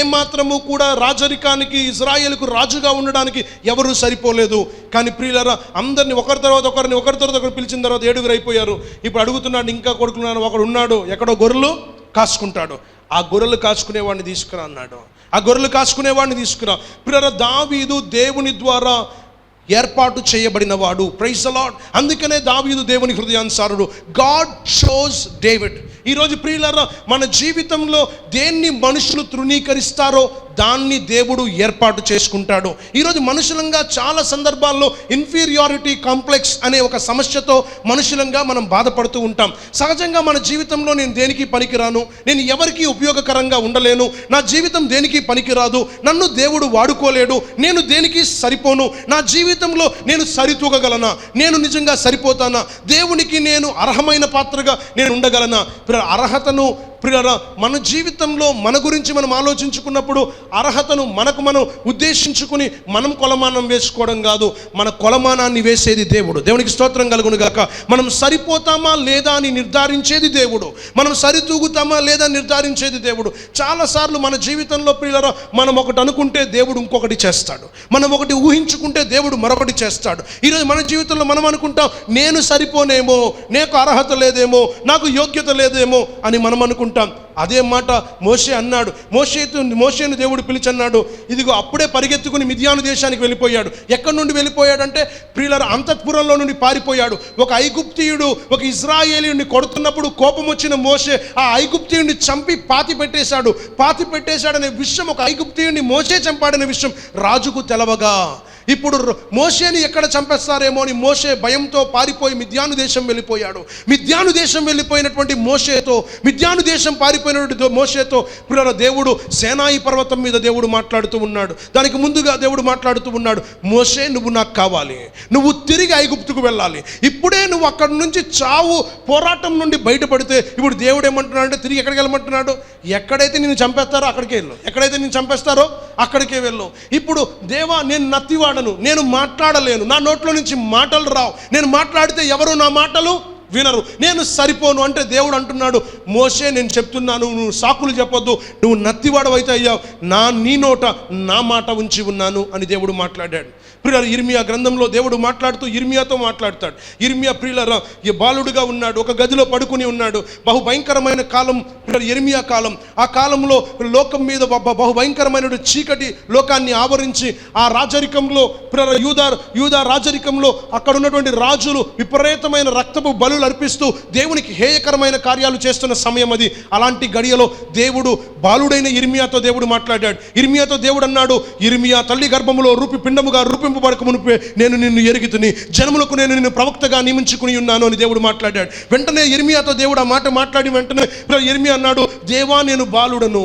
ఏమాత్రము కూడా రాజరికానికి, ఇజ్రాయేలుకు రాజుగా ఉండడానికి ఎవరు సరిపోలేదు. కానీ ప్రియులారా, అందరినీ ఒకరి తర్వాత ఒకరు పిలిచిన తర్వాత 7 అయిపోయారు. ఇప్పుడు అడుగుతున్నాడు, ఇంకా కొడుకున్నాడు, ఒకడు ఉన్నాడు, ఎక్కడో గొర్రెలు కాసుకుంటాడు, ఆ గొర్రెలు కాసుకునేవాడిని తీసుకురా అన్నాడు. ఆ గొర్రెలు కాసుకునేవాడిని తీసుకురా. ప్రియులారా, దావీదు దేవుని ద్వారా ఏర్పాటు చేయబడిన వాడు. Praise the lord. అందుకనే దావీదు దేవుని హృదయానుసారుడు. God chose David. ఈరోజు ప్రియులారా, మన జీవితంలో దేన్ని మనుషులు తృణీకరిస్తారో దాన్ని దేవుడు ఏర్పాటు చేసుకుంటాడు. ఈరోజు మనుషులంగా చాలా సందర్భాల్లో ఇన్ఫీరియారిటీ కాంప్లెక్స్ అనే ఒక సమస్యతో మనుషులంగా మనం బాధపడుతూ ఉంటాం. సహజంగా మన జీవితంలో నేను దేనికి పనికిరాను, నేను ఎవరికి ఉపయోగకరంగా ఉండలేను, నా జీవితం దేనికి పనికిరాదు, నన్ను దేవుడు వాడుకోలేడు, నేను దేనికి సరిపోను, నా జీవితంలో నేను సరితూగగలనా, నేను నిజంగా సరిపోతానా, దేవునికి నేను అర్హమైన పాత్రగా నేను ఉండగలనా. అర్హతను ప్రియులారా, మన జీవితంలో మన గురించి మనం ఆలోచించుకున్నప్పుడు అర్హతను మనకు మనం ఉద్దేశించుకుని మనం కొలమానం వేసుకోవడం కాదు, మన కొలమానాన్ని వేసేది దేవుడు. దేవునికి స్తోత్రం కలుగును గాక. మనం సరిపోతామా లేదా అని నిర్ధారించేది దేవుడు, మనం సరితూగుతామా లేదా నిర్ధారించేది దేవుడు. చాలాసార్లు మన జీవితంలో ప్రియులారా, మనం ఒకటి అనుకుంటే దేవుడు ఇంకొకటి చేస్తాడు, మనం ఒకటి ఊహించుకుంటే దేవుడు మరొకటి చేస్తాడు. ఈరోజు మన జీవితంలో మనం అనుకుంటాం, నేను సరిపోనేమో, నాకు అర్హత లేదేమో, నాకు యోగ్యత లేదేమో అని మనం అనుకుంటాం. అదే మాట మోషే అన్నాడు. మోషేను దేవుడు పిలిచన్నాడు, ఇదిగో అప్పుడే పరిగెత్తుకుని మిద్యాను దేశానికి వెళ్ళిపోయాడు. ఎక్కడి నుండి వెళ్ళిపోయాడంటే ప్రియులారా, అంతఃపురంలో నుండి పారిపోయాడు. ఒక ఐగుప్తీయుడు ఒక ఇజ్రాయేలీయుడిని కొడుతున్నప్పుడు కోపం వచ్చిన మోషే ఆ ఐగుప్తీయుడిని చంపి పాతి పెట్టేశాడనే విషయం, ఒక ఐగుప్తీయుడిని మోషే చంపాడనే విషయం రాజుకు తెలవగా, ఇప్పుడు మోషేని ఎక్కడ చంపేస్తారేమో అని మోషే భయంతో పారిపోయి మిద్యాను దేశం వెళ్ళిపోయాడు. మిద్యాను దేశం వెళ్ళిపోయినటువంటి మిద్యాను దేశం పారిపోయినటువంటి మోషేతో ప్రియులారా, దేవుడు సేనాయి పర్వతం మీద దేవుడు మాట్లాడుతూ ఉన్నాడు. దానికి ముందుగా దేవుడు మాట్లాడుతూ ఉన్నాడు, మోషే నువ్వు నాకు కావాలి, నువ్వు తిరిగి ఐగుప్తుకు వెళ్ళాలి. ఇప్పుడే నువ్వు అక్కడి నుంచి చావు పోరాటం నుండి బయటపడితే ఇప్పుడు దేవుడు ఏమంటున్నాడు అంటే తిరిగి ఎక్కడికి వెళ్ళమంటున్నాడు, ఎక్కడైతే నేను చంపేస్తారో అక్కడికే వెళ్ళు, ఎక్కడైతే నేను చంపేస్తారో అక్కడికే వెళ్ళు. ఇప్పుడు దేవా, నేను నత్తివాడను, నేను మాట్లాడలేను, నా నోట్లో నుంచి మాటలు రావు, నేను మాట్లాడితే ఎవరు నా మాటలు వినరు, నేను సరిపోను అంటే దేవుడు అంటున్నాడు, మోషే నేను చెప్తున్నాను, నువ్వు సాకులు చెప్పొద్దు, నువ్వు నత్తివాడవైతే అయ్యావు, నీ నోట నా మాట ఉంచి ఉన్నాను అని దేవుడు మాట్లాడాడు. ప్రియులారా, ఇర్మియా గ్రంథంలో దేవుడు మాట్లాడుతూ ఇర్మియాతో మాట్లాడతాడు. ఇర్మియా ప్రియులారా ఈ బాలుడుగా ఉన్నాడు, ఒక గదిలో పడుకుని ఉన్నాడు. బహు భయంకరమైన కాలం ఇర్మియా కాలం. ఆ కాలంలో లోకం మీద బహు భయంకరమైన చీకటి లోకాన్ని ఆవరించి ఆ రాజరికంలో యూదా రాజరికంలో అక్కడ ఉన్నటువంటి రాజులు విపరీతమైన రక్తపు బలులు అర్పిస్తూ దేవునికి హేయకరమైన కార్యాలు చేస్తున్న సమయం అది. అలాంటి గడియలో దేవుడు బాలుడైన ఇర్మియాతో దేవుడు మాట్లాడాడు. ఇర్మియాతో దేవుడు అన్నాడు, ఇర్మియా, తల్లి గర్భములో పిండముగా రూపింపబడక మునుపే నేను నిన్ను ఎరుగుతుని, జనములకు నేను నిన్ను ప్రవక్తగా నియమించుకుని ఉన్నాను అని దేవుడు మాట్లాడాడు. వెంటనే ఇర్మియాతో దేవుడు ఆ మాట మాట్లాడి వెంటనే ఇర్మియా అన్నాడు, దేవా, నేను బాలుడను,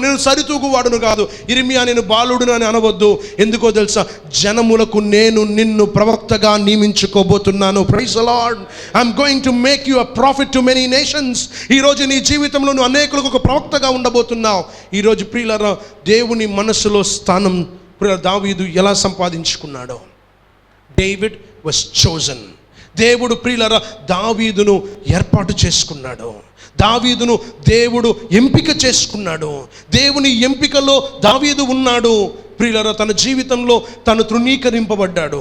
నేను సరితూగువాడును కాదు. ఇర్మియా, నేను బాలుడును అని అనవద్దు. ఎందుకో తెలుసా, జనములకు నేను నిన్ను ప్రవక్తగా నియమించుకోబోతున్నాను. Praise the Lord. I'm going to make you a prophet to many nations. ఈరోజు నీ జీవితంలో నువ్వు అనేకులకు ఒక ప్రవక్తగా ఉండబోతున్నావు. ఈరోజు ప్రియులారా, దేవుని మనసులో స్థానం దావీదు ఎలా సంపాదించుకున్నాడో. David was chosen. దేవుడు ప్రియులారా దావీదును ఏర్పాటు చేసుకున్నాడు, దావీదును దేవుడు ఎంపిక చేసుకున్నాడు. దేవుని ఎంపికలో దావీదు ఉన్నాడు. ప్రియులారా, తన జీవితంలో తను తృణీకరింపబడ్డాడు,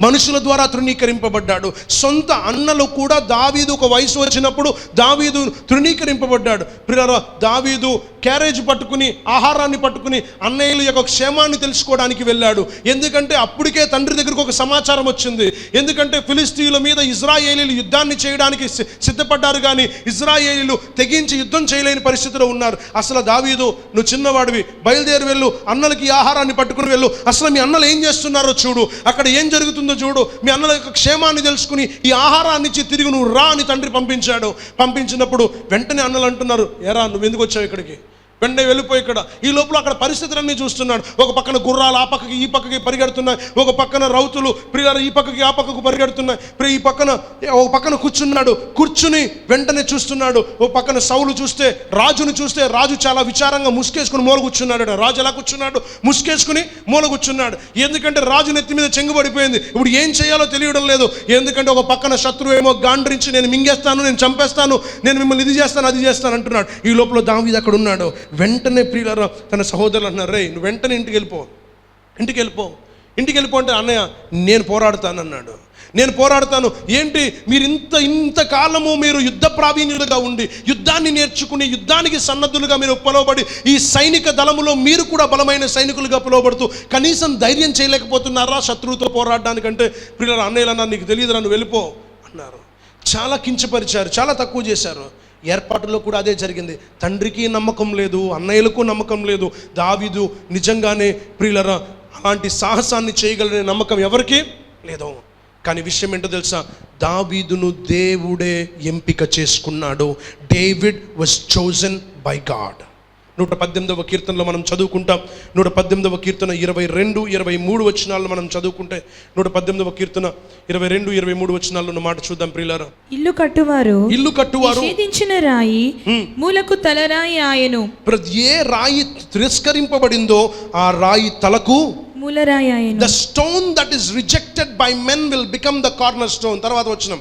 మనుషుల ద్వారా తృణీకరింపబడ్డాడు. సొంత అన్నలు కూడా దావీదు ఒక వయసు వచ్చినప్పుడు దావీదు తృణీకరింపబడ్డాడు. ప్రియులారా, దావీదు క్యారేజ్ పట్టుకుని, ఆహారాన్ని పట్టుకుని అన్నయ్యల యొక్క క్షేమాన్ని తెలుసుకోవడానికి వెళ్ళాడు. ఎందుకంటే అప్పటికే తండ్రి దగ్గరకు ఒక సమాచారం వచ్చింది. ఎందుకంటే ఫిలిస్తీయుల మీద ఇజ్రాయేలీలు యుద్ధాన్ని చేయడానికి సిద్ధపడ్డారు, కానీ ఇజ్రాయేలీలు తెగించి యుద్ధం చేయలేని పరిస్థితిలో ఉన్నారు. అసలు దావీదు, నువ్వు చిన్నవాడివి, బయలుదేరి వెళ్ళు, అన్నలకి ఆహారాన్ని పట్టుకుని వెళ్ళు, అసలు మీ అన్నలు ఏం చేస్తున్నారో చూడు, అక్కడ ఏం జరుగుతుందో చూడు, మీ అన్నల యొక్క క్షేమాన్ని తెలుసుకుని ఈ ఆహారాన్ని ఇచ్చి తిరిగి నువ్వు రా అని తండ్రి పంపించాడు. పంపించినప్పుడు వెంటనే అన్నలు అంటున్నారు, ఏరా నువ్వు ఎందుకు వచ్చావు ఇక్కడికి, వెంటనే వెళ్ళిపోయి ఇక్కడ. ఈ లోపల అక్కడ పరిస్థితులన్నీ చూస్తున్నాడు. ఒక పక్కన గుర్రాలు ఆ పక్కకి ఈ పక్కకి పరిగెడుతున్నాయి, ఒక పక్కన రౌతులు ప్రియులారా ఈ పక్కకి ఆ పక్కకు పరిగెడుతున్నాయి. ఒక పక్కన కూర్చుని వెంటనే చూస్తున్నాడు. ఒక పక్కన సౌలు రాజును చూస్తే రాజు చాలా విచారంగా ముసుకేసుకుని మూల కూర్చున్నాడు. రాజు ఎలా కూర్చున్నాడు, ముసుకేసుకుని మూల కూర్చున్నాడు. ఎందుకంటే రాజు నెత్తి మీద చెంగు పడిపోయింది. ఇప్పుడు ఏం చేయాలో తెలియడం లేదు. ఎందుకంటే ఒక పక్కన శత్రువు ఏమో గాండ్రించి నేను మింగేస్తాను, నేను చంపేస్తాను, నేను మిమ్మల్ని ఇది చేస్తాను అది చేస్తాను అంటున్నాడు. ఈ లోపల దావీదు అక్కడ ఉన్నాడు. వెంటనే ప్రియులారా తన సహోదరులు అన్నారు, రే నువ్వు వెంటనే ఇంటికి వెళ్ళిపో అంటే, అన్నయ్య నేను పోరాడుతానన్నాడు. నేను పోరాడతాను. ఏంటి మీరు ఇంతకాలము మీరు యుద్ధ ప్రావీణ్యులుగా ఉండి యుద్ధాన్ని నేర్చుకుని యుద్ధానికి సన్నద్ధులుగా మీరు పిలువబడి ఈ సైనిక దళములో మీరు కూడా బలమైన సైనికులుగా పిలువబడుతూ కనీసం ధైర్యం చేయలేకపోతున్నారా శత్రువుతో పోరాడడానికంటే? ప్రియులారా, అన్నయ్యలన్నా నీకు తెలియదురా, నువ్వు వెళ్ళిపో అన్నారు. చాలా కించపరిచారు, చాలా తక్కువ చేశారు. ఏర్పాటులో కూడా అదే జరిగింది. తండ్రికి నమ్మకం లేదు, అన్నయ్యలకు నమ్మకం లేదు. దావీదు నిజంగానే ప్రియులారా అలాంటి సాహసాన్ని చేయగలనే నమ్మకం ఎవరికి లేదు. కానీ విషయం ఏంటో తెలుసా, దావీదును దేవుడే ఎంపిక చేసుకున్నాడు. David was chosen by God. 118వ కీర్తనలో మనం చదువుకుంటాం. 118వ కీర్తన 22, 23 వచనాలను మనం చదువుకుంటే 118వ కీర్తన 22, 23 వచనాల్లో ఉన్న మాట చూద్దాం ప్రియులారా. ఇల్లు కట్టువారు నిషేధించిన రాయి మూలకు తలరాయి ఆయను. ఏ రాయి తిరస్కరింపబడిందో ఆ రాయి తలకు మూలరాయి ఆయను. The stone that is rejected by men will become the cornerstone. తర్వాత వచనం,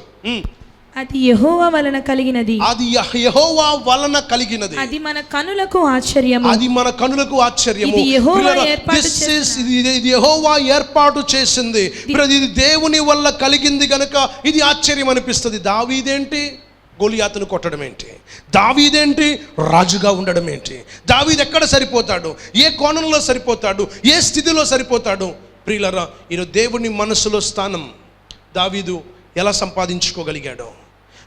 అది యెహోవా వలన కలిగినది. అది యెహోవా వలన కలిగినది. అది మన కనులకు ఆశ్చర్యము. అది మన కనులకు ఆశ్చర్యము. ఇది యెహోవా ఏర్పాటు చేసింది. ఇది దేవుని వల్ల కలిగింది గనుక ఇది ఆశ్చర్యం అనిపిస్తుంది. దావీదేంటి గొలియాతును కొట్టడం ఏంటి? దావీదేంటి రాజుగా ఉండడం ఏంటి? దావీదు ఎక్కడ సరిపోతాడు? ఏ కోణంలో సరిపోతాడు? ఏ స్థితిలో సరిపోతాడు? ప్రియులారా, ఈరోజు దేవుని మనసులో స్థానం దావీదు ఎలా సంపాదించుకోగలిగాడో,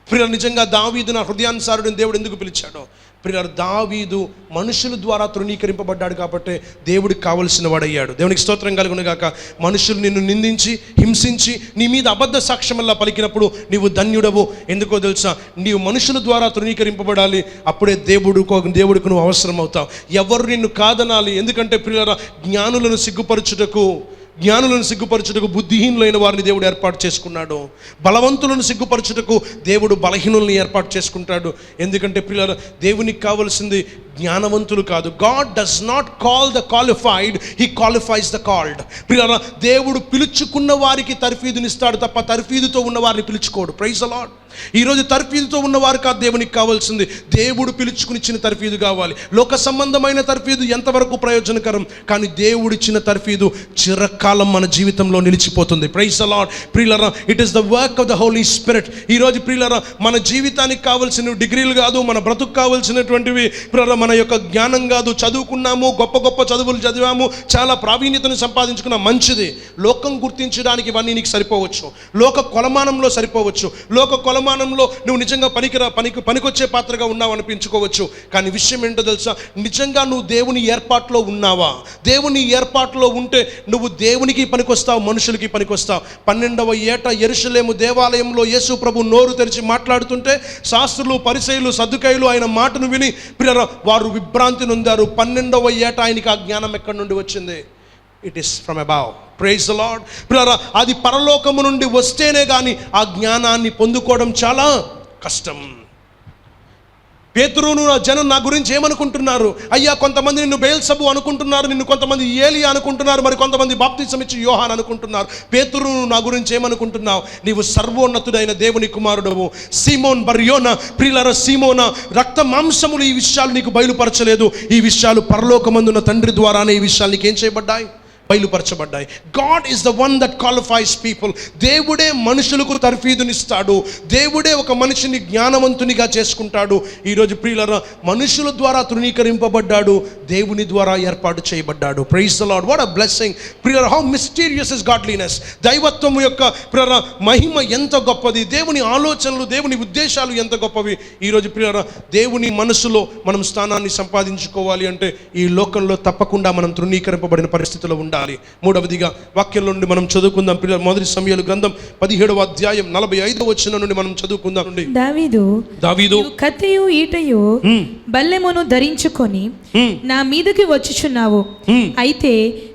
ప్రియులారా, నిజంగా దావీదు నా హృదయానుసారుడిని దేవుడు ఎందుకు పిలిచాడో, ప్రియులారా, దావీదు మనుషుల ద్వారా తృణీకరింపబడ్డాడు కాబట్టి దేవుడికి కావలసిన వాడయ్యాడు. దేవునికి స్తోత్రం కలుగును గాక. మనుషులు నిన్ను నిందించి హింసించి నీ మీద అబద్ధ సాక్ష్యమల్లా పలికినప్పుడు నీవు ధన్యుడవు. ఎందుకో తెలుసా? నీవు మనుషుల ద్వారా తృణీకరింపబడాలి. అప్పుడే దేవుడికి నువ్వు అవసరం అవుతావు. ఎవరు నిన్ను కాదనాలి? ఎందుకంటే ప్రియులారా, జ్ఞానులను సిగ్గుపరచుటకు బుద్ధిహీనులైన వారిని దేవుడు ఏర్పాటు చేసుకున్నాడు. బలవంతులను సిగ్గుపరచుటకు దేవుడు బలహీనులను ఏర్పాటు చేసుకుంటాడు. ఎందుకంటే ప్రియులారా, దేవునికి కావలసింది జ్ఞానవంతులు కాదు. God does not call the qualified, he qualifies the called. ప్రియులారా, దేవుడు పిలుచుకున్న వారికి తర్ఫీదునిస్తాడు తప్ప తర్ఫీదుతో ఉన్న వారిని పిలుచుకోడు. Praise the lord. ఈరోజు తర్ఫీదుతో ఉన్నవారు కాదు దేవునికి కావాల్సింది, దేవుడు పిలుచుకునిచ్చిన తర్ఫీదు కావాలి. లోక సంబంధమైన తర్ఫీదు ఎంతవరకు ప్రయోజనకరం, కానీ దేవుడిచ్చిన తర్ఫీదు చిరకాలం మన జీవితంలో నిలిచిపోతుంది. Praise the lord. ప్రియులారా, it is the work of the Holy Spirit. ఈరోజు ప్రియులారా, మన జీవితానికి కావాల్సిన డిగ్రీలు కాదు, మన బ్రతుకు కావాల్సినటువంటివి ప్రియులారా మన యొక్క జ్ఞానం కాదు. చదువుకున్నాము, గొప్ప గొప్ప చదువులు చదివాము, చాలా ప్రావీణ్యతను సంపాదించుకున్న మంచిది. లోకం గుర్తించడానికి ఇవన్నీ నీకు సరిపోవచ్చు, లోక కొలమానంలో సరిపోవచ్చు. లోక కొలమానంలో నువ్వు నిజంగా పనికొచ్చే పాత్రగా ఉన్నావు అనిపించుకోవచ్చు. కానీ విషయం ఏంటో తెలుసా? నిజంగా నువ్వు దేవుని ఏర్పాటులో ఉన్నావా? దేవుని ఏర్పాటులో ఉంటే నువ్వు దేవునికి పనికొస్తావు, మనుషులకి పనికొస్తావు. 12వ ఏట యెరూషలేము దేవాలయంలో యేసు ప్రభు నోరు తెరిచి మాట్లాడుతుంటే శాస్త్రులు, పరిసయ్యులు, సద్దుకయ్యులు ఆయన మాటను విని ప్రియులారా వారు విభ్రాంతి నొందారు. 12వ ఏట ఆయనకి ఆ జ్ఞానం ఎక్కడి నుండి వచ్చింది? It is from above. Praise the lord. ప్రియులారా, అది పరలోకము నుండి వస్తేనే కానీ ఆ జ్ఞానాన్ని పొందుకోవడం చాలా కష్టం. పేతురును జనం నా గురించి ఏమనుకుంటున్నారు? అయ్యా, కొంతమంది నిన్ను బెయల్సెబు అనుకుంటున్నారు, నిన్ను కొంతమంది ఏలియా అనుకుంటున్నారు, మరి కొంతమంది బాప్తిసం ఇచ్చి యోహాన్ అనుకుంటున్నారు. పేతురును నా గురించి ఏమనుకుంటున్నావు? నీవు సర్వోన్నతుడైన దేవుని కుమారుడవు. సీమోన్ బర్యోనా, ప్రియులారా, సీమోనా, రక్త మాంసములు ఈ విషయాలు నీకు బయలుపరచలేదు. ఈ విషయాలు పరలోకమందున్న తండ్రి ద్వారానే ఈ విషయాలు నీకేం చేయబడ్డాయి? బయలుపరచబడ్డాయి. God is the one that qualifies people. దేవుడే మనుషులకు తర్ఫీదునిస్తాడు. దేవుడే ఒక మనిషిని జ్ఞానవంతునిగా చేసుకుంటాడు. ఈరోజు ప్రియులారా, మనుషుల ద్వారా తృణీకరింపబడ్డాడు, దేవుని ద్వారా ఏర్పాటు చేయబడ్డాడు. Praise the Lord. What a blessing. ప్రియులారా, హౌ మిస్టీరియస్ ఇస్ గాడ్లీనెస్. దైవత్వం యొక్క ప్రియులారా మహిమ ఎంత గొప్పది, దేవుని ఆలోచనలు, దేవుని ఉద్దేశాలు ఎంత గొప్పవి. ఈరోజు ప్రియులారా, దేవుని మనసులో మనం స్థానాన్ని సంపాదించుకోవాలి అంటే ఈ లోకంలో తప్పకుండా మనం తృణీకరింపబడిన పరిస్థితిలో ఉండాలి. మూడవదిగా వాక్యం నుండి మనం చదువుకుందాం. పిల్లలు, మొదటి సమూయేలు గ్రంథం 17వ అధ్యాయం 45వ వచనం నుండి మనం చదువుకుందాం. దావీదు కత్తియు ఈటయు బల్లెమును ధరించుకొని నా మీదకి వచ్చుచున్నావు. అయితే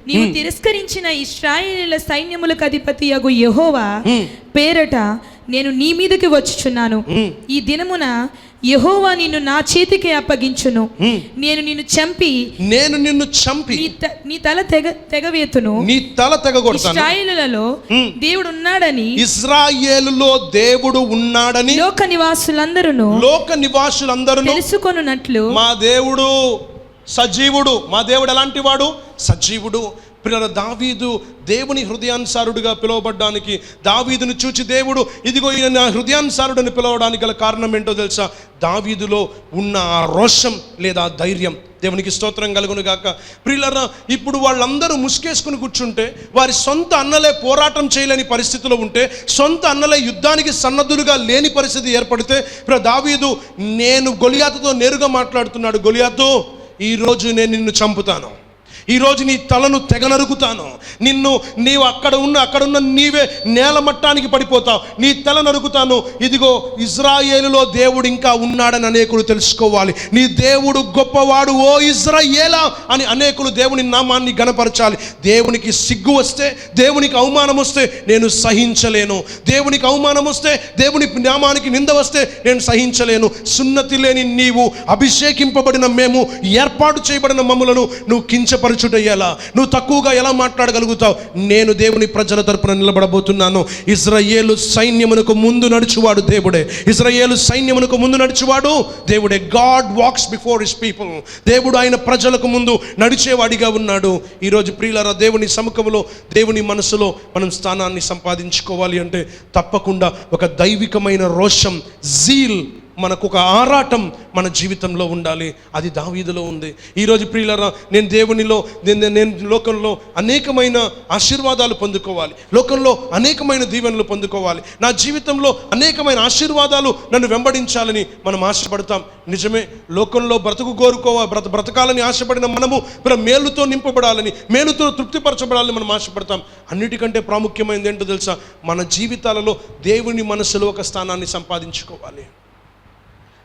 నీవు తిరస్కరించిన ఇశ్రాయేలీయుల సైన్యములకు అధిపతి యగు యెహోవా పేరట నేను నీ మీదకి వచ్చుచున్నాను. ఈ దినమున యెహోవా నిన్ను నా చేతికి అప్పగించును. నేను నిన్ను చంపి నీ తల తెగవేతును. నీ తల తెగగొడతాను. ఇశ్రాయేలులో దేవుడు ఉన్నాడని లోక నివాసులందరూ తెలుసుకొనున్నట్లు మా దేవుడు సజీవుడు. మా దేవుడు ఎలాంటి వాడు? సజీవుడు. ప్రియులారా, దావీదు దేవుని హృదయానుసారుడిగా పిలువబడ్డానికి, దావీదును చూచి దేవుడు ఇదిగో ఈయన నా హృదయానుసారుడని పిలవడానికి గల కారణం ఏంటో తెలుసా? దావీదులో ఉన్న ఆ రోషం లేదా ధైర్యం. దేవునికి స్తోత్రం కలుగును గాక. ప్రియులారా, ఇప్పుడు వాళ్ళందరూ ముసుకేసుకుని కూర్చుంటే, వారి సొంత అన్నలే పోరాటం చేయలేని పరిస్థితిలో ఉంటే, సొంత అన్నలే యుద్ధానికి సన్నద్ధులుగా లేని పరిస్థితి ఏర్పడితే, దావీదు నేను గొలియాతుతో నేరుగా మాట్లాడుతున్నాడు. గొలియాతు, ఈరోజు నేను నిన్ను చంపుతాను, ఈరోజు నీ తలను తెగ నరుకుతాను, నీవు అక్కడున్న నీవే నేల మట్టానికి పడిపోతావు, నీ తల నరుకుతాను. ఇదిగో ఇజ్రాయేలులో దేవుడు ఇంకా ఉన్నాడని అనేకులు తెలుసుకోవాలి. నీ దేవుడు గొప్పవాడు ఓ ఇజ్రాయేలా అని అనేకులు దేవుని నామాన్ని గణపరచాలి. దేవునికి సిగ్గు వస్తే, దేవునికి అవమానం వస్తే నేను సహించలేను. దేవునికి అవమానం వస్తే, దేవుని నామానికి నింద వస్తే నేను సహించలేను. సున్నతి లేని నీవు, అభిషేకింపబడిన మేము, ఏర్పాటు చేయబడిన మమ్ములను నువ్వు కించపరచుటయ్యేలా, నువ్వు తక్కువగా ఎలా మాట్లాడగలుగుతావు? నేను దేవుని ప్రజల తరపున నిలబడబోతున్నాను. ఇజ్రాయేలు సైన్యమునకు ముందు నడుచువాడు దేవుడే. ఇజ్రాయేలు సైన్యమునకు ముందు నడుచువాడు దేవుడే. God walks before his people. దేవుడు ఆయన ప్రజలకు ముందు నడిచేవాడిగా ఉన్నాడు. ఈరోజు ప్రియులారా, దేవుని సముఖంలో, దేవుని మనసులో మనం స్థానాన్ని సంపాదించుకోవాలి అంటే తప్పకుండా ఒక దైవికమైన రోషం, జీల్, మనకు ఒక ఆరాటం మన జీవితంలో ఉండాలి. అది దావీదులో ఉంది. ఈరోజు ప్రియులారా, నేను దేవునిలో, నేను లోకంలో అనేకమైన ఆశీర్వాదాలు పొందుకోవాలి, లోకంలో అనేకమైన దీవెనలు పొందుకోవాలి, నా జీవితంలో అనేకమైన ఆశీర్వాదాలు నన్ను వెంబడించాలని మనం ఆశపడతాం. నిజమే, లోకంలో బ్రతకాలని ఆశపడిన మనము మేలుతో నింపబడాలని, మేలుతో తృప్తిపరచబడాలని మనం ఆశపడతాం. అన్నిటికంటే ప్రాముఖ్యమైనది ఏంటో తెలుసా? మన జీవితాలలో దేవుని మనసులో ఒక స్థానాన్ని సంపాదించుకోవాలి.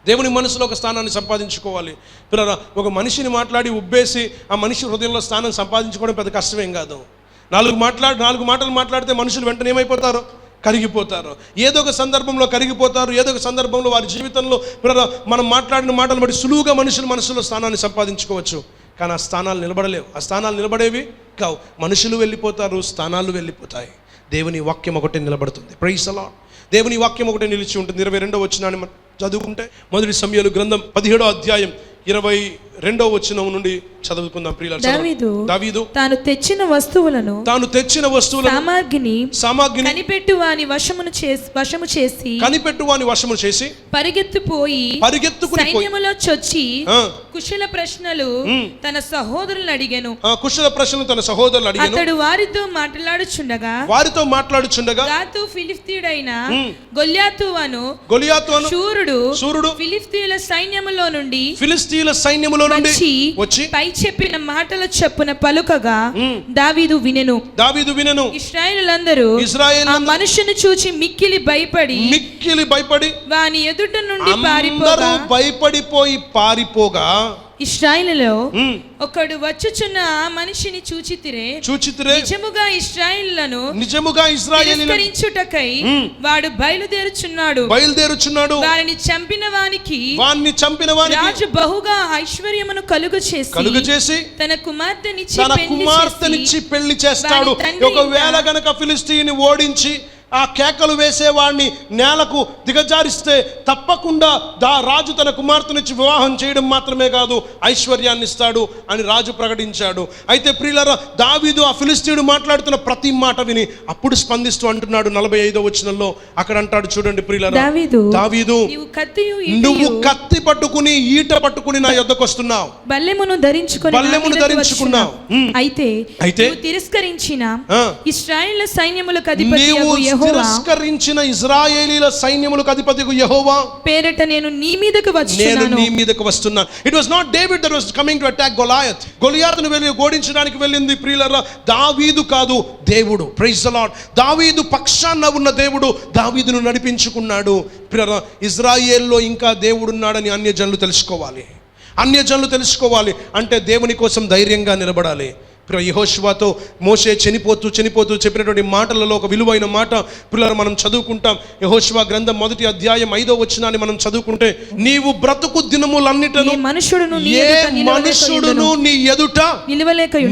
దేవుని మనసులో ఒక స్థానాన్ని సంపాదించుకోవాలి. పిల్లరా, ఒక మనిషిని మాట్లాడి ఉబ్బేసి ఆ మనిషి హృదయంలో స్థానం సంపాదించుకోవడం పెద్ద కష్టమేం కాదు. నాలుగు మాటలు మాట్లాడితే మనుషులు వెంటనే ఏమైపోతారు? కరిగిపోతారు. ఏదో ఒక సందర్భంలో కరిగిపోతారు. ఏదో ఒక సందర్భంలో వారి జీవితంలో పిల్లరా మనం మాట్లాడిన మాటలు బట్టి సులువుగా మనుషుల మనసులో స్థానాన్ని సంపాదించుకోవచ్చు. కానీ ఆ స్థానాలు నిలబడలేవు. ఆ స్థానాలు నిలబడేవి కావు. మనుషులు వెళ్ళిపోతారు, స్థానాలు వెళ్ళిపోతాయి. దేవుని వాక్యం ఒకటే నిలబడుతుంది. Praise the lord. దేవుని వాక్యం ఒకటే నిలిచి ఉంటుంది. 22వ వచనాన్ని చదువుకుంటే, మొదటి సమూయేలు గ్రంథం 17వ అధ్యాయం 22వ వచనం నుండి చదువుకుందాం. దావీదు తాను తెచ్చిన వస్తువులను సామాగ్రిని కనిపెట్టువాని వశము చేసి పరిగెత్తుకుని సైన్యములో చొచ్చి కుశల ప్రశ్నలు తన సహోదరులను అడిగాను. అతడు వారితో మాట్లాడుచుండగా గాతు ఫిలిష్తీయుడైన గొల్యాతువను శూరుడు ఫిలిష్తీయుల సైన్యములో నుండి వచ్చి పై చెప్పిన మాటల చొప్పున పలుకగా దావీదు వినెను. ఇశ్రాయేలులందరూ ఆ మనుషుని చూచి మిక్కిలి భయపడి వాని ఎదుట నుండి భయపడిపోయి పారిపోగా ఇశ్రాయేలులో ఒకడు వచ్చుచున్న ఆ మనిషిని చూచితిరే నిజముగా ఇశ్రాయేలులను తిరస్కరించుటకై వాడు బయలుదేరుచున్నాడు. వారిని చంపిన వానికి రాజు బహుగా ఐశ్వర్యమును కలుగచేసి తన కుమార్తెనిచ్చి పెళ్లి చేస్తాడు. ఒకవేళ గనక ఫిలిష్తీయుని ఓడించి ఆ కేకలు వేసేవాడిని నేలకు దిగజారిస్తే తప్పకుండా రాజు తన కుమార్తెనిచ్చి వివాహం చేయడం మాత్రమే కాదు, ఐశ్వర్యాన్ని ఇస్తాడు అని రాజు ప్రకటించాడు. అయితే ప్రియులారా, దావీదు ఆ ఫిలిష్తీయుడు మాట్లాడుతున్న ప్రతి మాట విని అప్పుడు స్పందిస్తూ అంటున్నాడు. 45వ వచనంలో అక్కడ అంటాడు, చూడండి ప్రియులారా, దావీదు నువ్వు కత్తి పట్టుకుని ఈట పట్టుకుని నా యొద్దకు వస్తున్నావు, బల్లెమును ధరించుకున్నావు. అయితే తిరస్కరించిన ఇశ్రాయేలు సైన్యములకు అధిపతి తిరస్కరించిన ఇశ్రాయేలీల సైన్యములకు అధిపతియగు యెహోవా పేరట నేను నీ మీదకు వస్తున్నాను. It was not David that was coming to attack Goliath. గొలియాతును ఓడించడానికి వెళ్ళింది ప్రియులారా దావీదు కాదు, దేవుడు. Praise the Lord. దావీదు పక్షాన ఉన్న దేవుడు దావీదును నడిపించుకున్నాడు. ప్రియులారా, ఇజ్రాయేల్లో ఇంకా దేవుడు ఉన్నాడని అన్యజనులు తెలుసుకోవాలి. అంటే దేవుని కోసం ధైర్యంగా నిలబడాలి. యెహోషువతో మోషే చనిపోతూ చెప్పినటువంటి మాటలలో ఒక విలువైన మాట పిల్లలు మనం చదువుకుంటాం. యెహోషువ గ్రంథం 1వ అధ్యాయం 5వ వచనాన్ని మనం చదువుకుంటే, నీవు బ్రతుకు దినములన్నిటను మనుషుడును నీ ఎదుట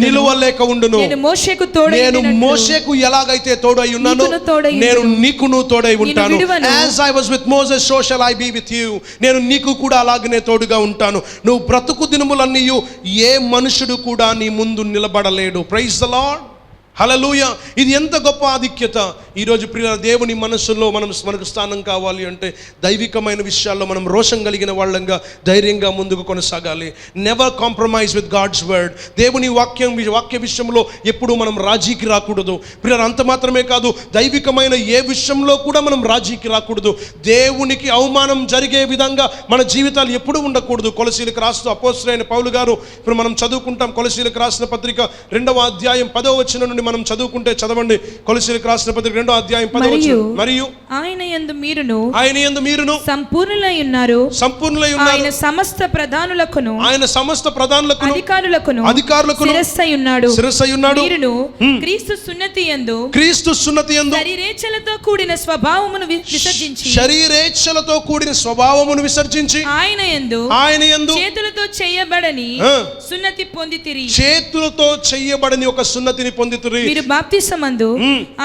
నిలువలేక ఉండును. నేను మోషేకు ఎలాగైతే తోడై ఉన్నానో నేను నీకును తోడై ఉంటాను. As I was with Moses, so shall I be with you. నేను నీకు కూడా అలాగనే తోడుగా ఉంటాను. నువ్వు బ్రతుకు దినములన్నీ ఏ మనుషుడు కూడా నీ ముందు నిలబడలేడు. Praise the Lord. హల్లెలూయా. ఇది ఎంత గొప్ప ఆధిక్యత. ఈరోజు ప్రియ దేవుని మనస్సులో మనకు స్థానం కావాలి అంటే దైవికమైన విషయాల్లో మనం రోషం కలిగిన వాళ్ళంగా ధైర్యంగా ముందుకు కొనసాగాలి. Never compromise with God's word. దేవుని వాక్య విషయంలో ఎప్పుడు మనం రాజీకి రాకూడదు. ప్రియ అంత మాత్రమే కాదు, దైవికమైన ఏ విషయంలో కూడా మనం రాజీకి రాకూడదు. దేవునికి అవమానం జరిగే విధంగా మన జీవితాలు ఎప్పుడూ ఉండకూడదు. కొలసీలకు రాస్తూ అపోస్తలుడైన పౌలు గారు, ఇప్పుడు మనం చదువుకుంటాం కొలసీలకు రాసిన పత్రిక 2వ అధ్యాయం 10వ వచనం నుండి మనం చదువుకుంటే చదవండి. కొలసీలకు రాసిన పత్రిక 2వ అధ్యాయం 10వ వచనం. మరియు ఆయన యందు మీరును సంపూర్ణులై ఉన్నారు. ఆయన సమస్త ప్రధానులకును అధికారులకును శిరస్సై ఉన్నాడు. మీరును క్రీస్తు సున్నతి యందు శరీరేచ్ఛలతో కూడిన స్వభావమును విసర్జించి ఆయన యందు చేతులతో చేయబడని సున్నతి పొందితిరి. చేతులతో చేయబడని ఒక సున్నతిని పొందితిరి. మీరు బాప్తిసమందు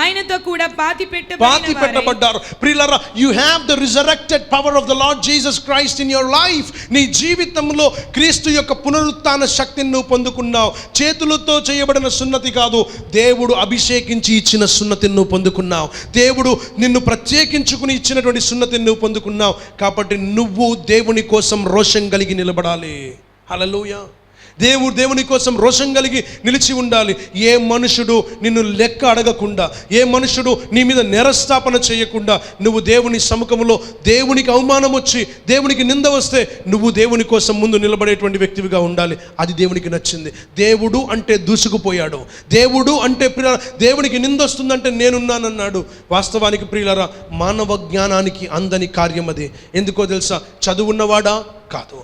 ఆయనతో కూడా పాతి పెట్టబడ్డారు. ప్రియులారా, you have the resurrected power of the Lord Jesus Christ in your life. నీ జీవితంలో క్రీస్తు యొక్క పునరుత్థాన శక్తిని నువ్వు పొందుకున్నావు. చేతులతో చేయబడిన సున్నతి కాదు, దేవుడు అభిషేకించి ఇచ్చిన సున్నతిని నువ్వు పొందుకున్నావు. దేవుడు నిన్ను ప్రత్యేకించుకుని ఇచ్చినటువంటి సున్నతిని నువ్వు పొందుకున్నావు. కాబట్టి నువ్వు దేవుని కోసం రోషం కలిగి నిలబడాలి. హల్లెలూయా. దేవుని కోసం రోషం కలిగి నిలిచి ఉండాలి. ఏ మనుషుడు నిన్ను లెక్క అడగకుండా, ఏ మనుషుడు నీ మీద నేరస్థాపన చేయకుండా, నువ్వు దేవుని సముఖంలో దేవునికి అవమానం వచ్చి దేవునికి నింద వస్తే నువ్వు దేవుని కోసం ముందు నిలబడేటువంటి వ్యక్తివిగా ఉండాలి. అది దేవునికి నచ్చింది. దేవుడు అంటే దూసుకుపోయాడు. దేవుడు అంటే దేవునికి నింద వస్తుందంటే నేనున్నానన్నాడు. వాస్తవానికి ప్రియులారా, మానవ జ్ఞానానికి అందని కార్యం అది. ఎందుకో తెలుసా? చదువున్నవాడా? కాదు.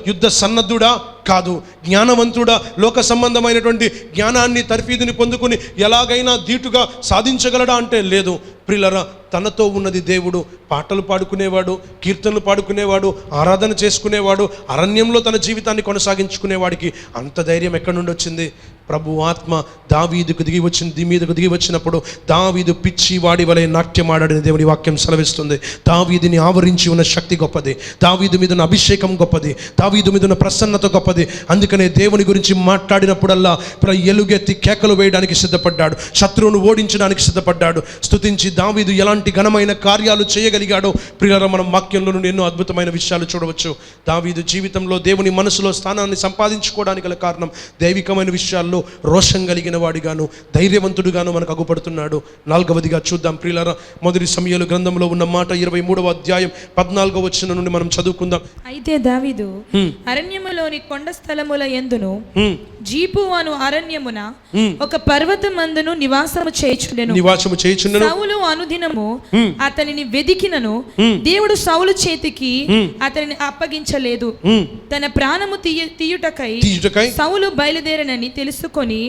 యుద్ధ సన్నద్ధుడా? కాదు. జ్ఞానవంతుడా? లోక సంబంధమైనటువంటి జ్ఞానాన్ని తర్ఫీదుని పొందుకుని ఎలాగైనా ధీటుగా సాధించగలడా అంటే లేదు. ప్రియులారా, తనతో ఉన్నది దేవుడు. పాటలు పాడుకునేవాడు, కీర్తనలు పాడుకునేవాడు, ఆరాధన చేసుకునేవాడు, అరణ్యంలో తన జీవితాన్ని కొనసాగించుకునేవాడికి అంత ధైర్యం ఎక్కడి నుండి వచ్చింది? ప్రభు ఆత్మ దావీదుకు మీదకు దిగి వచ్చినప్పుడు దావీదు పిచ్చి వాడి వలె నాట్యమాడని దేవుని వాక్యం సెలవిస్తుంది. దావీదుని ఆవరించి ఉన్న శక్తి గొప్పది. దావీదు మీద ఉన్న అభిషేకం గొప్పది. దావీదు మీద ఉన్న ప్రసన్నత గొప్పది. అందుకనే దేవుని గురించి మాట్లాడినప్పుడల్లా ఎలుగెత్తి కేకలు వేయడానికి సిద్ధపడ్డాడు. శత్రువును ఓడించడానికి సిద్ధపడ్డాడు. స్తుతించి దావీదు ఎలాంటి ఘనమైన కార్యాలు చేయగలిగాడో ప్రియులారా, మనం వాక్యంలో నుండి ఎన్నో అద్భుతమైన విషయాలు చూడవచ్చు. దావీదు జీవితంలో దేవుని మనసులో స్థానాన్ని సంపాదించుకోవడానికి గల కారణం దైవికమైన విషయాల్లో రోషం కలిగిన వాడిగాను ధైర్యవంతుడిగాను మనకు అగుపడుతున్నాడు. 4వదిగా చూద్దాం ప్రియులారా, మొదటి సమూయేలు గ్రంథంలో ఉన్న మాట 23వ అధ్యాయం 14వ వచనం నుండి మనం చదువుకుందాం. అయితే దావీదు అరణ్యములోని కొండ స్థలముల యందును జీపు అను అరణ్యమున ఒక పర్వతమందును నివాసము చేయుచుండెను. సౌలు అనుదినము అతనిని వెదికినను దేవుడు సౌలు చేతికి అతనిని అప్పగించలేదు. తన ప్రాణము తీయుటకై సౌలు బయలుదేరనని తెలుసుకొని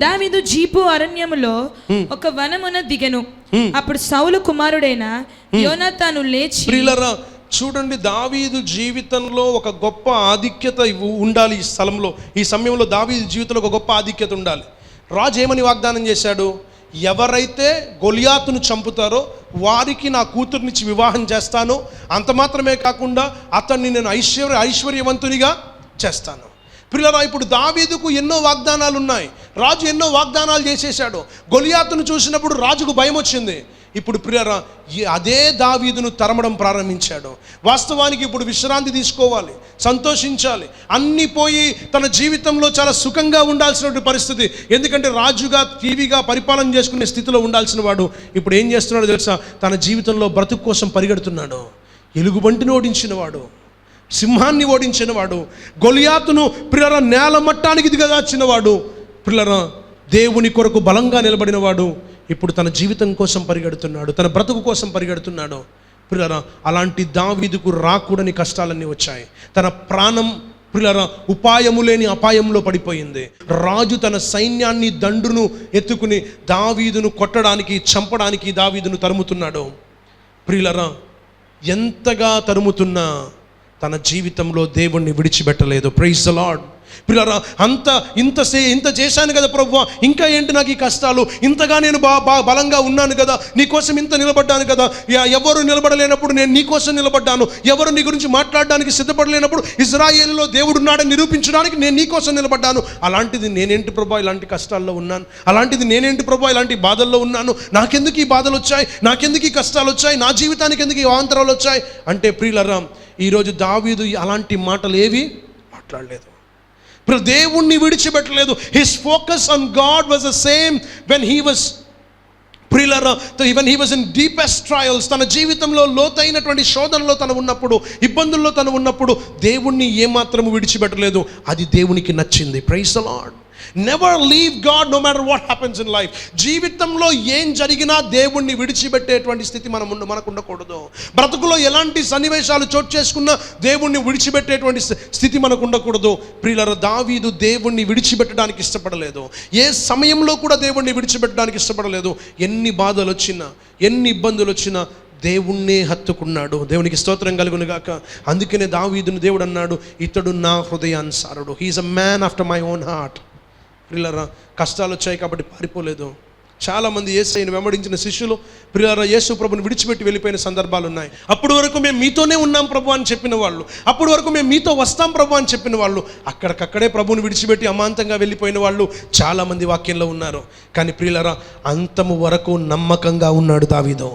దావీదు జీపు అరణ్యములో ఒక వనమున దిగెను. అప్పుడు సౌలు కుమారుడైన యోనాతాను లేచి, చూడండి, దావీదు జీవితంలో ఒక గొప్ప ఆధిక్యత ఉండాలి. ఈ స్థలంలో, ఈ సమయంలో దావీదు జీవితంలో ఒక గొప్ప ఆధిక్యత ఉండాలి. రాజు ఏమని వాగ్దానం చేశాడు? ఎవరైతే గొలియాతును చంపుతారో వారికి నా కూతుర్నిచ్చి వివాహం చేస్తాను. అంత మాత్రమే కాకుండా అతన్ని నేను ఐశ్వర్యవంతునిగా చేస్తాను. ప్రియులారా, ఇప్పుడు దావీదుకు ఎన్నో వాగ్దానాలు ఉన్నాయి. రాజు ఎన్నో వాగ్దానాలు చేసేశాడు. గొలియాతును చూసినప్పుడు రాజుకు భయం వచ్చింది. ఇప్పుడు ప్రియులారా, అదే దావీదును తరమడం ప్రారంభించాడు. వాస్తవానికి ఇప్పుడు విశ్రాంతి తీసుకోవాలి, సంతోషించాలి. అన్నీ పోయి తన జీవితంలో చాలా సుఖంగా ఉండాల్సిన పరిస్థితి. ఎందుకంటే రాజుగా టీవీగా పరిపాలన చేసుకునే స్థితిలో ఉండాల్సిన వాడు ఇప్పుడు ఏం చేస్తున్నాడో తెలుసా? తన జీవితంలో బ్రతుకు కోసం పరిగెడుతున్నాడు. ఎలుగుబంటిని ఓడించిన వాడు, సింహాన్ని ఓడించిన వాడు, గొలియాతును ప్రియులారా నేల మట్టానికి దిగదార్చిన వాడు, ప్రియులారా దేవుని కొరకు బలంగా నిలబడిన వాడు ఇప్పుడు తన జీవితం కోసం పరిగెడుతున్నాడు, తన బ్రతుకు కోసం పరిగెడుతున్నాడు. ప్రియులారా, అలాంటి దావీదుకు రాకూడని కష్టాలన్నీ వచ్చాయి. తన ప్రాణం ప్రియులారా ఉపాయము లేని అపాయంలో పడిపోయింది. రాజు తన సైన్యాన్ని దండును ఎత్తుకుని దావీదును కొట్టడానికి, చంపడానికి దావీదును తరుముతున్నాడు. ప్రియులారా, ఎంతగా తరుముతున్నా తన జీవితంలో దేవుణ్ణి విడిచిపెట్టలేదు. Praise the lord. ప్రియులారా, ఇంత చేశాను కదా ప్రభువా, ఇంకా ఏంటి నాకు ఈ కష్టాలు, ఇంతగా నేను బలంగా ఉన్నాను కదా, నీకోసం ఇంత నిలబడ్డాను కదా, ఎవరు నిలబడలేనప్పుడు నేను నీకోసం నిలబడ్డాను, ఎవరు నీ గురించి మాట్లాడడానికి సిద్ధపడలేనప్పుడు ఇజ్రాయేలులో దేవుడు ఉన్నాడని నిరూపించడానికి నేను నీకోసం నిలబడ్డాను. అలాంటిది నేనేంటి ప్రభా ఇలాంటి కష్టాల్లో ఉన్నాను, అలాంటిది నేనేంటి ప్రభా ఇలాంటి బాధల్లో ఉన్నాను, నాకెందుకు ఈ బాధలు వచ్చాయి, నాకెందుకు ఈ కష్టాలు వచ్చాయి, నా జీవితానికి ఎందుకు ఈ అవాంతరాలు వచ్చాయి అంటే, ప్రియులారా, ఈరోజు దావీదు అలాంటి మాటలు ఏవి మాట్లాడలేదు. దేవుణ్ణి విడిచిపెట్టలేదు. His focus on God was the same when he was even he was in deepest trials. తన జీవితంలో లోతైనటువంటి శోధనలో తను ఉన్నప్పుడు, ఇబ్బందుల్లో తను ఉన్నప్పుడు దేవుణ్ణి ఏమాత్రము విడిచిపెట్టలేదు. అది దేవునికి నచ్చింది. Praise the lord. Never leave God no matter what happens in life. జీవితంలో ఏం జరిగినా దేవుణ్ణి విడిచిపెట్టేటువంటి స్థితి మనకు ఉండకూడదు. బ్రతుకులో ఎలాంటి సన్నివేశాలు చోటు చేసుకున్నా దేవుణ్ణి విడిచిపెట్టేటువంటి స్థితి మనకు ఉండకూడదు. ప్రియులారా, దావీదు దేవుణ్ణి విడిచిపెట్టడానికి ఇష్టపడలేదు. ఏ సమయంలో కూడా దేవుణ్ణి విడిచిపెట్టడానికి ఇష్టపడలేదు. ఎన్ని బాధలు వచ్చినా, ఎన్ని ఇబ్బందులు వచ్చినా దేవుణ్ణే హత్తుకున్నాడు. దేవునికి స్తోత్రం కలుగును గాక. అందుకనే దావీదును దేవుడు అన్నాడు, ఇతడు నా హృదయానుసారుడు. He is a man after my own heart. ప్రియులారా, కష్టాలు వచ్చాయి కాబట్టి పారిపోలేదు. చాలామంది యేసుని వెంబడించిన శిష్యులు ప్రియులారా యేసు ప్రభుని విడిచిపెట్టి వెళ్ళిపోయిన సందర్భాలు ఉన్నాయి. అప్పటి వరకు మేము మీతోనే ఉన్నాం ప్రభు అని చెప్పిన వాళ్ళు, అప్పటి వరకు మేము మీతో వస్తాం ప్రభు అని చెప్పిన వాళ్ళు, అక్కడికక్కడే ప్రభుని విడిచిపెట్టి అమాంతంగా వెళ్ళిపోయిన వాళ్ళు చాలామంది వాక్యంలో ఉన్నారు. కానీ ప్రియులారా, అంతము వరకు నమ్మకంగా ఉన్నాడు దావీదు.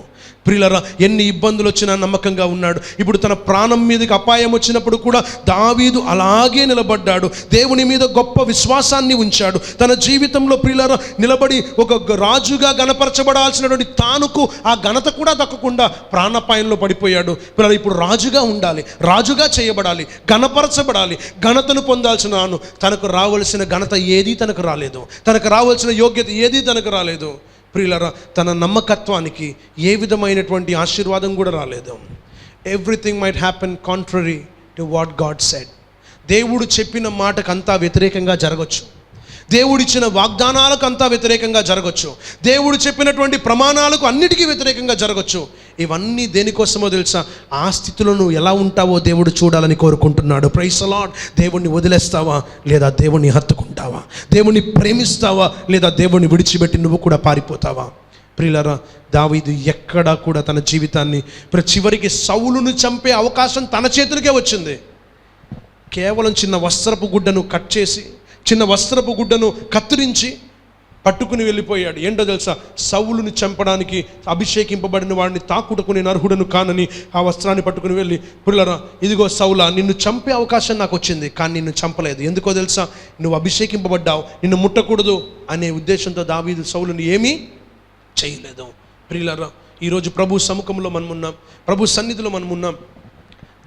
ప్రియులారా, ఎన్ని ఇబ్బందులు వచ్చినా నమ్మకంగా ఉన్నాడు. ఇప్పుడు తన ప్రాణం మీదకి అపాయం వచ్చినప్పుడు కూడా దావీదు అలాగే నిలబడ్డాడు. దేవుని మీద గొప్ప విశ్వాసాన్ని ఉంచాడు. తన జీవితంలో ప్రియులారా నిలబడి ఒక రాజుగా గణపరచబడాల్సినటువంటి తానుకు ఆ ఘనత కూడా దక్కకుండా ప్రాణాపాయంలో పడిపోయాడు. ప్రియులారా, ఇప్పుడు రాజుగా ఉండాలి, రాజుగా చేయబడాలి, గణపరచబడాలి, ఘనతను పొందాల్సిన తనకు రావాల్సిన ఘనత ఏదీ తనకు రాలేదు, తనకు రావాల్సిన యోగ్యత ఏదీ తనకు రాలేదు. ప్రియులారా, తన నమ్మకత్వానికి ఏ విధమైనటువంటి ఆశీర్వాదం కూడా రాలేదు. Everything might happen contrary to what God said. దేవుడు చెప్పిన మాటకు అంతా వ్యతిరేకంగా జరగచ్చు, దేవుడిచ్చిన వాగ్దానాలకు అంతా వ్యతిరేకంగా జరగచ్చు, దేవుడు చెప్పినటువంటి ప్రమాణాలకు అన్నిటికీ వ్యతిరేకంగా జరగచ్చు. ఇవన్నీ దేనికోసమో తెలుసా? ఆ స్థితిలో నువ్వు ఎలా ఉంటావో దేవుడు చూడాలని కోరుకుంటున్నాడు. Praise the lord. దేవుణ్ణి వదిలేస్తావా లేదా దేవుణ్ణి హత్తుకుంటావా? దేవుణ్ణి ప్రేమిస్తావా లేదా దేవుణ్ణి విడిచిపెట్టి నువ్వు కూడా పారిపోతావా? ప్రియులారా, దావీదు ఎక్కడా కూడా తన జీవితాన్ని చివరికి సౌలును చంపే అవకాశం తన చేతులకే వచ్చింది. కేవలం చిన్న వస్త్రపు గుడ్డను కట్ చేసి, చిన్న వస్త్రపు గుడ్డను కత్తిరించి పట్టుకుని వెళ్ళిపోయాడు. ఏంటో తెలుసా? సౌలుని చంపడానికి అభిషేకింపబడిన వాడిని తాకుటకు నేను అర్హుడను కానని ఆ వస్త్రాన్ని పట్టుకుని వెళ్ళి, ప్రియులారా, ఇదిగో సౌలా, నిన్ను చంపే అవకాశం నాకు వచ్చింది, కానీ నిన్ను చంపలేదు. ఎందుకో తెలుసా? నువ్వు అభిషేకింపబడ్డావు, నిన్ను ముట్టకూడదు అనే ఉద్దేశంతో దావీదు సౌలుని ఏమీ చేయలేదు. ప్రియులారా, ఈరోజు ప్రభు సముఖంలో మనం ఉన్నాం, ప్రభు సన్నిధిలో మనం ఉన్నాం.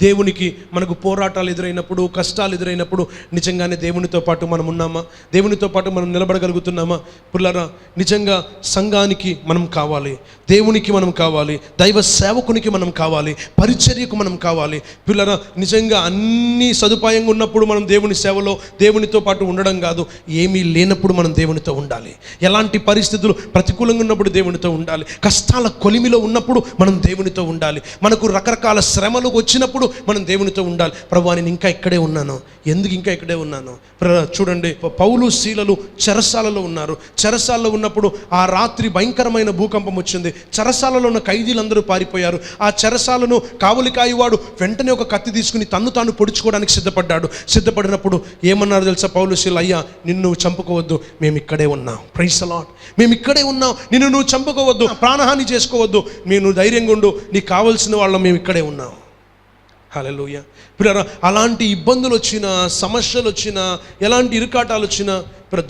దేవునికి మనకు పోరాటాలు ఎదురైనప్పుడు, కష్టాలు ఎదురైనప్పుడు నిజంగానే దేవునితో పాటు మనం ఉన్నామా? దేవునితో పాటు మనం నిలబడగలుగుతున్నామా? పుల్లారా, నిజంగా సంఘానికి మనం కావాలి, దేవునికి మనం కావాలి, దైవ సేవకునికి మనం కావాలి, పరిచర్యకు మనం కావాలి. పిల్లరా, నిజంగా అన్ని సదుపాయంగా ఉన్నప్పుడు మనం దేవుని సేవలో దేవునితో పాటు ఉండడం కాదు, ఏమీ లేనప్పుడు మనం దేవునితో ఉండాలి. ఎలాంటి పరిస్థితులు ప్రతికూలంగా ఉన్నప్పుడు దేవునితో ఉండాలి. కష్టాల కొలిమిలో ఉన్నప్పుడు మనం దేవునితో ఉండాలి. మనకు రకరకాల శ్రమలు వచ్చినప్పుడు మనం దేవునితో ఉండాలి. ప్రభువా, నేను ఇంకా ఇక్కడే ఉన్నాను, ఎందుకు ఇంకా ఇక్కడే ఉన్నాను? చూడండి, పౌలు శీలలు చెరసాలలో ఉన్నారు. చెరసాలలో ఉన్నప్పుడు ఆ రాత్రి భయంకరమైన భూకంపం వచ్చింది. చెరసాలలో ఉన్న ఖైదీలందరూ పారిపోయారు. ఆ చెరసాలను కావలికాయవాడు వెంటనే ఒక కత్తి తీసుకుని తన్ను తాను పొడుచుకోవడానికి సిద్ధపడినప్పుడు ఏమన్నారు తెలుసా పౌలు శీల? అయ్యా, నిన్ను చంపుకోవద్దు, మేము ఇక్కడే ఉన్నాం. Praise the lord. మేము ఇక్కడే ఉన్నాం, నిన్ను నువ్వు చంపుకోవద్దు, ప్రాణహాని చేసుకోవద్దు, నువ్వు ధైర్యంగా ఉండు, నీకు కావలసిన వాళ్ళం మేము ఇక్కడే ఉన్నాం. హల్లెలూయా. ప్రియులారా, అలాంటి ఇబ్బందులు వచ్చినా, సమస్యలు వచ్చినా, ఎలాంటి ఇరుకాటాలు వచ్చినా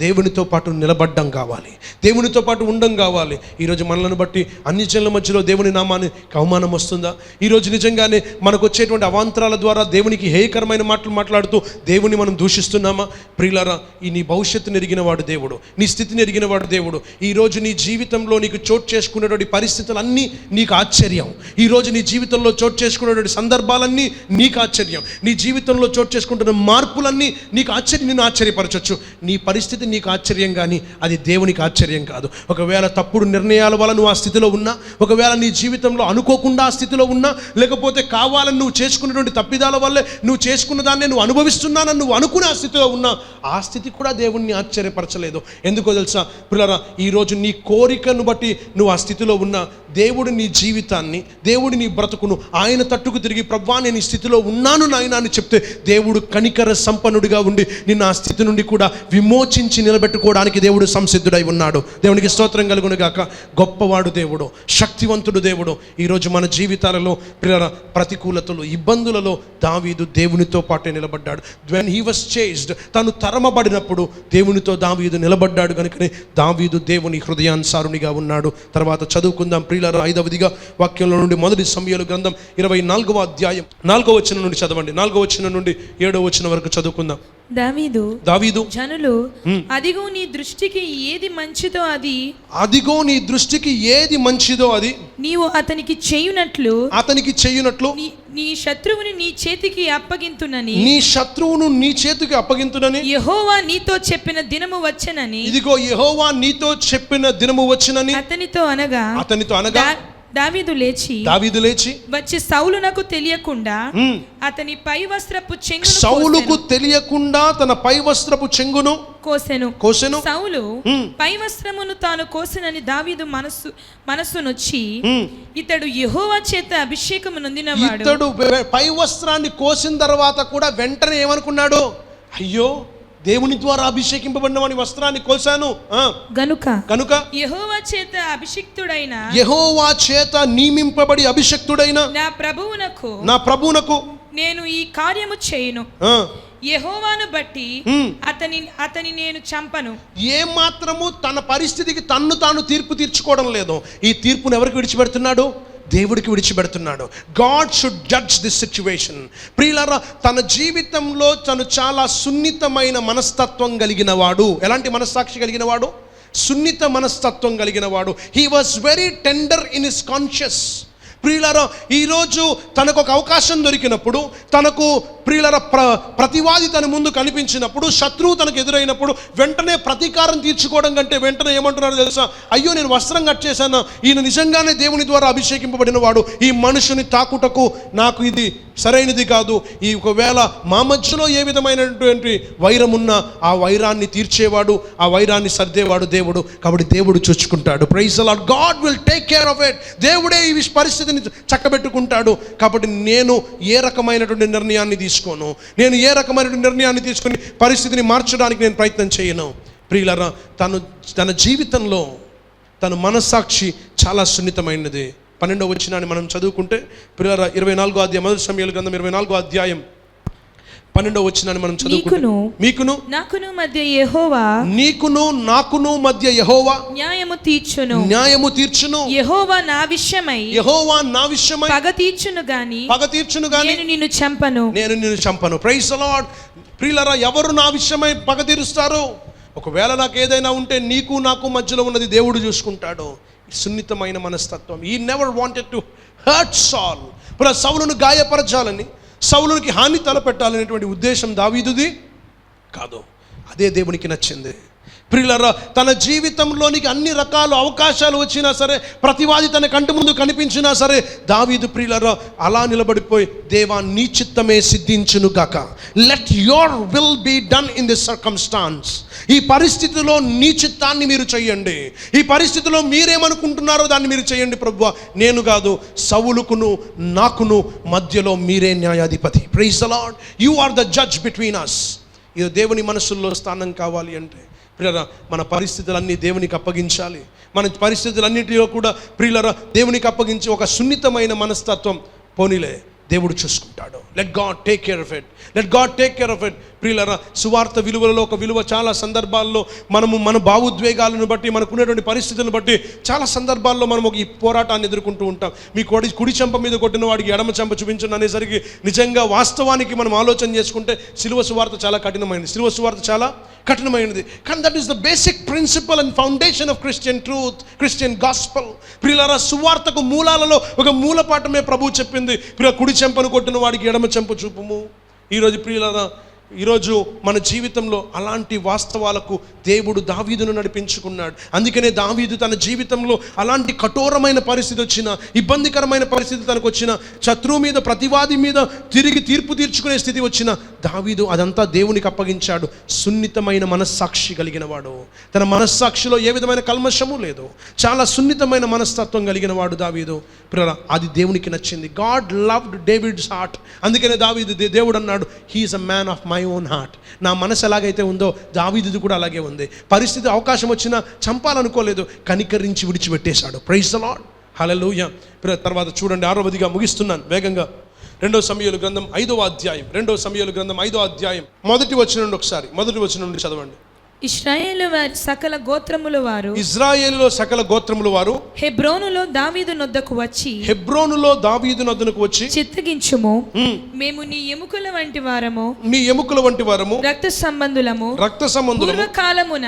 దేవునితో పాటు నిలబడ్డం కావాలి, దేవునితో పాటు ఉండడం కావాలి. ఈరోజు మనలను బట్టి అన్ని జనుల మధ్యలో దేవుని నామానికి అవమానం వస్తుందా? ఈరోజు నిజంగానే మనకు వచ్చేటువంటి అవాంతరాల ద్వారా దేవునికి హేయకరమైన మాటలు మాట్లాడుతూ దేవుని మనం దూషిస్తున్నామా? ప్రియులారా, ఈ నీ భవిష్యత్తుని ఎరిగిన వాడు దేవుడు, నీ స్థితిని ఎరిగిన వాడు దేవుడు. ఈరోజు నీ జీవితంలో నీకు చోటు చేసుకునేటువంటి పరిస్థితులన్నీ నీకు ఆశ్చర్యం. ఈరోజు నీ జీవితంలో చోటు చేసుకునేటువంటి సందర్భాలన్నీ నీకు ఆశ్చర్యం. నీ జీవితంలో చోటు చేసుకుంటున్న మార్పులన్నీ నీకు ఆశ్చర్యం, నిన్ను ఆశ్చర్యపరచవచ్చు. నీ పరిస్థితి పరిస్థితి నీకు ఆశ్చర్యం కానీ అది దేవునికి ఆశ్చర్యం కాదు. ఒకవేళ తప్పుడు నిర్ణయాల వల్ల నువ్వు ఆ స్థితిలో ఉన్నా, ఒకవేళ నీ జీవితంలో అనుకోకుండా ఆ స్థితిలో ఉన్నా, లేకపోతే కావాలని నువ్వు చేసుకున్నటువంటి తప్పిదాల వల్లే నువ్వు చేసుకున్న దాన్ని నువ్వు అనుభవిస్తున్నానని నువ్వు అనుకునే ఆ స్థితిలో ఉన్నా, ఆ స్థితి కూడా దేవుణ్ణి ఆశ్చర్యపరచలేదు. ఎందుకో తెలుసా ప్రియులారా, ఈరోజు నీ కోరికను బట్టి నువ్వు ఆ స్థితిలో ఉన్నా, దేవుడు నీ జీవితాన్ని, దేవుడు నీ బ్రతుకును ఆయన తట్టుకు తిరిగి ప్రభువా నేను ఈ స్థితిలో ఉన్నాను నాయనా అని చెప్తే, దేవుడు కనికర సంపన్నుడిగా ఉండి నిన్ను ఆ స్థితి నుండి కూడా విమోచించి నిలబెట్టుకోవడానికి దేవుడు సంసిద్ధుడై ఉన్నాడు. దేవునికి స్తోత్రం కలుగును గాక. గొప్పవాడు దేవుడు, శక్తివంతుడు దేవుడు. ఈరోజు మన జీవితాలలో ప్రతికూలతలు, ఇబ్బందులలో దావీదు దేవునితో పాటే నిలబడ్డాడు. when he was chased, తను తరమబడినప్పుడు దేవునితో దావీదు నిలబడ్డాడు కనుకనే దావీదు దేవుని హృదయానుసారునిగా ఉన్నాడు. తర్వాత చదువుకుందాం ప్రియులారా, 5వదిగా వాక్యంలో నుండి మొదటి సమూయేలు గ్రంథం 24వ అధ్యాయం 4వ వచనం నుండి చదవండి. 4వ వచనం నుండి 7వ వచనం వరకు చదువుకుందాం. దావీదు జనులు అదిగో నీ దృష్టికి ఏది మంచిదో అది, అదిగో నీ దృష్టికి ఏది మంచిదో అది నీవు అతనికి చేయునట్లు నీ శత్రువుని నీ చేతికి అప్పగింతునని, నీ శత్రువును నీ చేతికి అప్పగింతునని యెహోవా నీతో చెప్పిన దినము వచ్చెనని, ఇదిగో యెహోవా నీతో చెప్పిన దినము వచ్చెనని అతనితో అనగా దావీదు లేచి వచ్చి సౌలునకు తెలియకుండా అతని పై వస్త్రపు చెంగును, సౌలుకు తెలియకుండా తన పై వస్త్రపు చెంగును కోసెను. సౌలు పై వస్త్రమును తాను కోసెనని దావీదు మనస్సునొచ్చి, ఇతడు యెహోవా చేత అభిషేకము నొందినవాడు. ఇతడు పై వస్త్రాన్ని కోసిన తర్వాత కూడా వెంటనే ఏమనుకున్నాడు, అయ్యో దేవుని ద్వారా అభిషేకింపబడిన వాని వస్త్రాన్ని కోసాను గనుక యెహోవా చేత నియమింపబడి అభిషిక్తుడైన నా ప్రభువునకు నేను ఈ కార్యము చేయను, యెహోవాను బట్టి అతని నేను చంపను. ఏ మాత్రము తన పరిస్థితికి తాను తీర్పు తీర్చుకోవడం లేదు. ఈ తీర్పును ఎవరికి విడిచిపెడుతున్నాడు? దేవుడికి విడిచిపెడుతున్నాడు. God should judge this situation. ప్రియులారా, తన జీవితంలో తను చాలా సున్నితమైన మనస్తత్వం కలిగిన వాడు. ఎలాంటి మనస్సాక్షి కలిగిన వాడు? సున్నిత మనస్తత్వం కలిగిన వాడు. He was very tender in his conscious. ప్రియులారా, ఈరోజు తనకు ఒక అవకాశం దొరికినప్పుడు, తనకు ప్రియులారా ప్రతివాది తన ముందు కనిపించినప్పుడు, శత్రువు తనకు ఎదురైనప్పుడు వెంటనే ప్రతీకారం తీర్చుకోవడం కంటే వెంటనే ఏమంటున్నారో తెలుసా? అయ్యో నేను వస్త్రం కట్ చేశాను, ఈయన నిజంగానే దేవుని ద్వారా అభిషేకింపబడిన వాడు, ఈ మనుషుని తాకుటకు నాకు ఇది సరైనది కాదు. ఈ ఒకవేళ మా మధ్యలో ఏ విధమైనటువంటి వైరం ఉన్నా ఆ వైరాన్ని తీర్చేవాడు, ఆ వైరాన్ని సర్దేవాడు దేవుడు. కాబట్టి దేవుడు చూసుకుంటాడు. Praise the lord. God will take care of it. దేవుడే ఈ పరిస్థితిని చక్కబెట్టుకుంటాడు. కాబట్టి నేను ఏ రకమైనటువంటి నిర్ణయాన్ని తీసుకోను, నేను ఏ రకమైనటువంటి నిర్ణయాన్ని తీసుకుని పరిస్థితిని మార్చడానికి నేను ప్రయత్నం చేయను. ప్రియులారా, తన జీవితంలో తన మనస్సాక్షి చాలా సున్నితమైనది. 12వ వచనాన్ని మనం చదువుకుంటే ప్రియులారా, 24వ అధ్యాయం, మొదటి సమూయేలు గ్రంథం 24వ అధ్యాయం 12వ వచనాన్ని మనం చదువుకుంటే, మీకును నాకును మధ్య యెహోవా న్యాయము తీర్చును. యెహోవా నా విషయమై పగ తీర్చును గాని నేను నిన్ను చంపను. Praise the lord. ప్రియులారా, ఎవరు నా విషయమై పగ తీరుస్తారు? ఒకవేళ నాకు ఏదైనా ఉంటే నీకు నాకు మధ్యలో ఉన్నది దేవుడు చూసుకుంటాడు. సున్నితమైన మనస్తత్వం. ఈ నెవర్ వాంటెడ్ టు హర్ట్ సాల్. సౌలును గాయపరచాలని, సౌలునికి హాని తలపెట్టాలనేటువంటి ఉద్దేశం దావీదుది కాదు. అదే దేవునికి నచ్చింది. ప్రియులారా, తన జీవితంలోనికి అన్ని రకాల అవకాశాలు వచ్చినా సరే, ప్రతివాది తన కంటి ముందు కనిపించినా సరే, దావీదు ప్రియులారా అలా నిలబడిపోయి, దేవా నీ చిత్తమే సిద్ధించును గాక, let your will be done in this circumstances. ఈ పరిస్థితిలో నీ చిత్తాన్ని మీరు చేయండి. ఈ పరిస్థితిలో మీరేమనుకుంటున్నారో దాన్ని మీరు చేయండి ప్రభువా, నేను కాదు, సౌలుకును నాకును మధ్యలో మీరే న్యాయాధిపతి. Praise the lord. You are the judge between us. ఇది దేవుని మనసుల్లో స్థానం కావాలి అంటే ప్రియులారా, మన పరిస్థితులన్నీ దేవునికి అప్పగించాలి. మన పరిస్థితులన్నిటిలో కూడా ప్రియులారా దేవునికి అప్పగించి ఒక సున్నితమైన మనస్తత్వం, పోనీలే దేవుడు చూసుకుంటాడు. Let God take care of it. ప్రియులారా, సువార్త విలువలలో ఒక విలువ చాలా సందర్భాల్లో మన భావోద్వేగాలను బట్టి, మనకున్నటువంటి పరిస్థితులను బట్టి చాలా సందర్భాల్లో మనం ఈ పోరాటాన్ని ఎదుర్కొంటూ ఉంటాం. మీ కుడి చెంప మీద కొట్టిన వాడికి ఎడమ చెంప చూపించండి అనేసరికి నిజంగా వాస్తవానికి మనం ఆలోచన చేసుకుంటే సిలువ సువార్త చాలా కఠినమైనది. కానీ that is the basic principle and foundation of Christian truth, Christian gospel. ప్రియులారా, సువార్తకు మూలాలలో ఒక మూలపాఠమే ప్రభువు చెప్పింది, కుడి చెంపను కొట్టిన వాడికి ఎడమ చెంప చూపుము. ఈరోజు ప్రియులారా, ఈరోజు మన జీవితంలో అలాంటి వాస్తవాలకు దేవుడు దావీదును నడిపించుకున్నాడు. అందుకనే దావీదు తన జీవితంలో అలాంటి కఠోరమైన పరిస్థితి వచ్చిన, ఇబ్బందికరమైన పరిస్థితి తనకు వచ్చిన, శత్రువు మీద ప్రతివాది మీద తిరిగి తీర్పు తీర్చుకునే స్థితి వచ్చిన దావీదు అదంతా దేవునికి అప్పగించాడు. సున్నితమైన మనస్సాక్షి కలిగిన వాడు, తన మనస్సాక్షిలో ఏ విధమైన కల్మషము లేదు, చాలా సున్నితమైన మనస్తత్వం కలిగిన వాడు దావీదు. అది దేవునికి నచ్చింది. God loved David's heart. అందుకనే దేవుడు అన్నాడు, he is a man of my own heart. నా మనసు ఎలాగైతే ఉందో దావీదుది కూడా అలాగే ఉంది. పరిస్థితి అవకాశం వచ్చినా చంపాలనుకోలేదు, కనికరించి విడిచిపెట్టేశాడు. ప్రైజ్ ది లార్డ్, హల్లెలూయా. తర్వాత చూడండి, 6వదిగా ముగిస్తున్నాను వేగంగా. 2 సమూయేలు గ్రంథం 5వ అధ్యాయం, 2 సమూయేలు గ్రంథం 5వ అధ్యాయం మొదటి వచనం నుండి ఒకసారి, మొదటి వచనం నుండి చదవండి. ఇశ్రాయేలు వారి సకల గోత్రముల వారు, ఇశ్రాయేలులో సకల గోత్రముల వారు హెబ్రోనులో దావీదు నొద్దకు వచ్చి, హెబ్రోనులో దావీదు నొద్దకు వచ్చి, చిత్తగించుము, మేము నీ ఎముకల వంటి వారము, నీ ఎముకల వంటి వారము, రక్త సంబంధులము, పూర్వకాలమున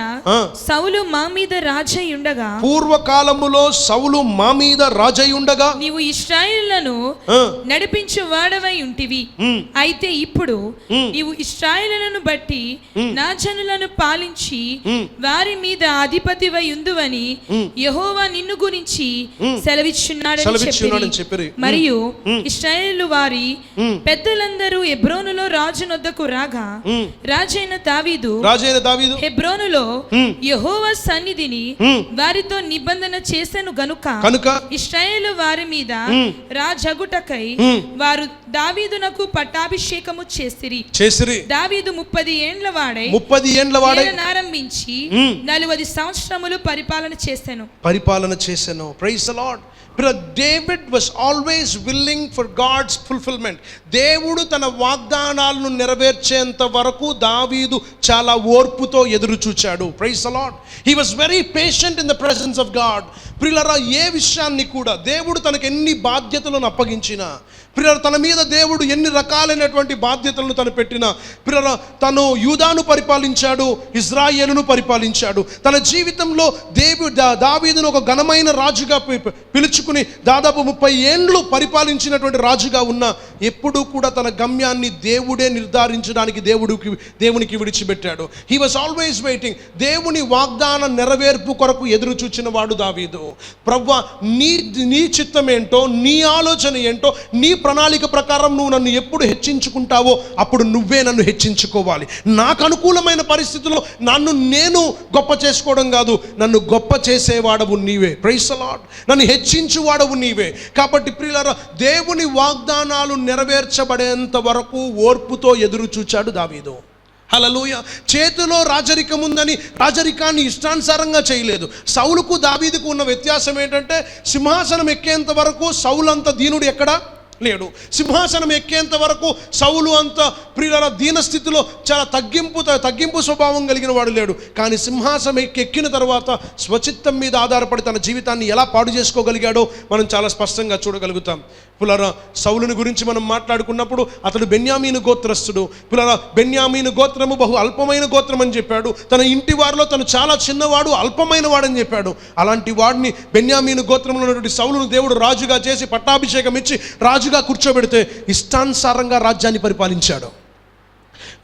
సౌలు మా మీద రాజయ్యుండగా, పూర్వకాలములో సౌలు మా మీద రాజయ్యుండగా నీవు ఇశ్రాయేలులను నడిపించు వాడవై ఉంటివి. అయితే ఇప్పుడు నీవు ఇశ్రాయేలులను బట్టి నా జనులను పాలించి వారి మీద అధిపతివై ఉందువని యెహోవా నిన్ను గురించి సెలవిచ్చున్నాడని చెప్పి, మరియు ఇశ్రాయేలు వారి పెద్దలందరూ హెబ్రోనులో రాజు నొద్దకు రాగా, రాజైన దావీదు హెబ్రోనులో యెహోవా సన్నిధిని వారితో నిబంధన చేసెను గనుక ఇశ్రాయేలు వారి మీద రాజగుటకై వారు దావీదునకు పట్టాభిషేకము చేసిరి. దావీదు 30 ఏండ్ల వాడై ఆరంభించి 40 సంవత్సరములు పరిపాలన చేసెను. Praise the lord. David was always willing for God's fulfilment. దేవుడు తన వాగ్దానాలను నెరవేర్చేంత వరకు దావీదు చాలా ఓర్పుతో ఎదురు చూచాడు. Praise the lord. He was very patient in the presence of God. ప్రియులారా, ఏ విషయాన్ని కూడా దేవుడు తనకు ఎన్ని బాధ్యతలను అప్పగించినా, ప్రియులారా, తన మీద దేవుడు ఎన్ని రకాలైనటువంటి బాధ్యతలను తను పెట్టినా, ప్రియులారా, తను యూదాను పరిపాలించాడు, ఇజ్రాయేలును పరిపాలించాడు. తన జీవితంలో దావీదును ఒక ఘనమైన రాజుగా పిలుచుకుని దాదాపు 30 ఏండ్లు పరిపాలించినటువంటి రాజుగా ఉన్న, ఎప్పుడూ కూడా తన గమ్యాన్ని దేవుడే నిర్ధారించడానికి దేవునికి విడిచిపెట్టాడు. He was always waiting. దేవుని వాగ్దాన నెరవేర్పు కొరకు ఎదురు చూచిన వాడు దావీదు. ప్రభువా, నీ చిత్తం ఏంటో, నీ ఆలోచన ఏంటో, నీ ప్రణాళిక ప్రకారం నువ్వు నన్ను ఎప్పుడు హెచ్చించుకుంటావో అప్పుడు నువ్వే నన్ను హెచ్చించుకోవాలి. నాకు అనుకూలమైన పరిస్థితుల్లో నన్ను నేను గొప్ప చేసుకోవడం కాదు, నన్ను గొప్ప చేసేవాడవు నీవే. Praise the lord. నన్ను హెచ్చించువాడవు నీవే. కాబట్టి ప్రియులారా, దేవుని వాగ్దానాలు నెరవేర్చబడేంత వరకు ఓర్పుతో ఎదురు చూచాడు దావీదు. హల్లెలూయా. చేతిలో రాజరికం ఉందని రాజరికాన్ని ఇష్టానుసారంగా చేయలేదు. సౌలుకు దావీదుకు ఉన్న వ్యత్యాసం ఏంటంటే, సింహాసనం ఎక్కేంత వరకు సౌలు అంత దీనుడు ఎక్కడా లేడు. సింహాసనం ఎక్కేంత వరకు సౌలు అంత ప్రియుల దీనస్థితిలో చాలా తగ్గింపు స్వభావం కలిగిన వాడు లేడు. కానీ సింహాసనం ఎక్కిన తర్వాత స్వచిత్తం మీద ఆధారపడి తన జీవితాన్ని ఎలా పాడు చేసుకోగలిగాడో మనం చాలా స్పష్టంగా చూడగలుగుతాం. పులరా, సౌలుని గురించి మనం మాట్లాడుకున్నప్పుడు అతడు బెన్యామీను గోత్రస్తుడు. పులరా, బెన్యామీను గోత్రము బహు అల్పమైన గోత్రం అని చెప్పాడు. తన ఇంటి వారిలో తను చాలా చిన్నవాడు, అల్పమైన వాడని చెప్పాడు. అలాంటి వాడిని బెన్యామీను గోత్రంలో ఉన్నటువంటి సౌలును దేవుడు రాజుగా చేసి పట్టాభిషేకం ఇచ్చి రాజుగా కూర్చోబెడితే ఇష్టానుసారంగా రాజ్యాన్ని పరిపాలించాడు.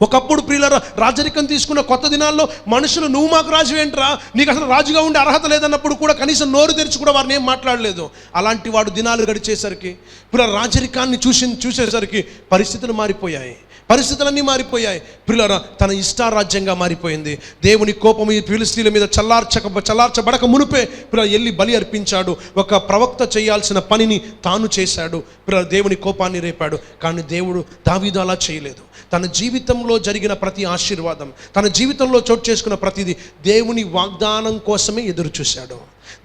ఒకప్పుడు ప్రియులారా, రాజరికం తీసుకున్న కొత్త దినాల్లో మనుషులు నువ్వు మాకు రాజు ఏంట్రా, నీకు అసలు రాజుగా ఉండే అర్హత లేదన్నప్పుడు కూడా కనీసం నోరు తెరిచి కూడా వారిని ఏం మాట్లాడలేదు. అలాంటి వాడు దినాలు గడిచేసరికి, ప్రియుల రాజరికాన్ని చూసేసరికి పరిస్థితులు మారిపోయాయి, పరిస్థితులన్నీ మారిపోయాయి. ప్రియులారా, తన ఇష్టారాజ్యంగా మారిపోయింది. దేవుని కోపం ఈ ఫిలిష్తీయుల మీద చల్లార్చబడక మునుపే ఎల్లి బలి అర్పించాడు. ఒక ప్రవక్త చేయాల్సిన పనిని తాను చేశాడు. దేవుని కోపాన్ని రేపాడు. కానీ దేవుడు దావీదు అలా చేయలేదు. తన జీవితంలో జరిగిన ప్రతి ఆశీర్వాదం, తన జీవితంలో చోటు చేసుకున్న ప్రతిదీ దేవుని వాగ్దానం కోసమే ఎదురు చూశాడు.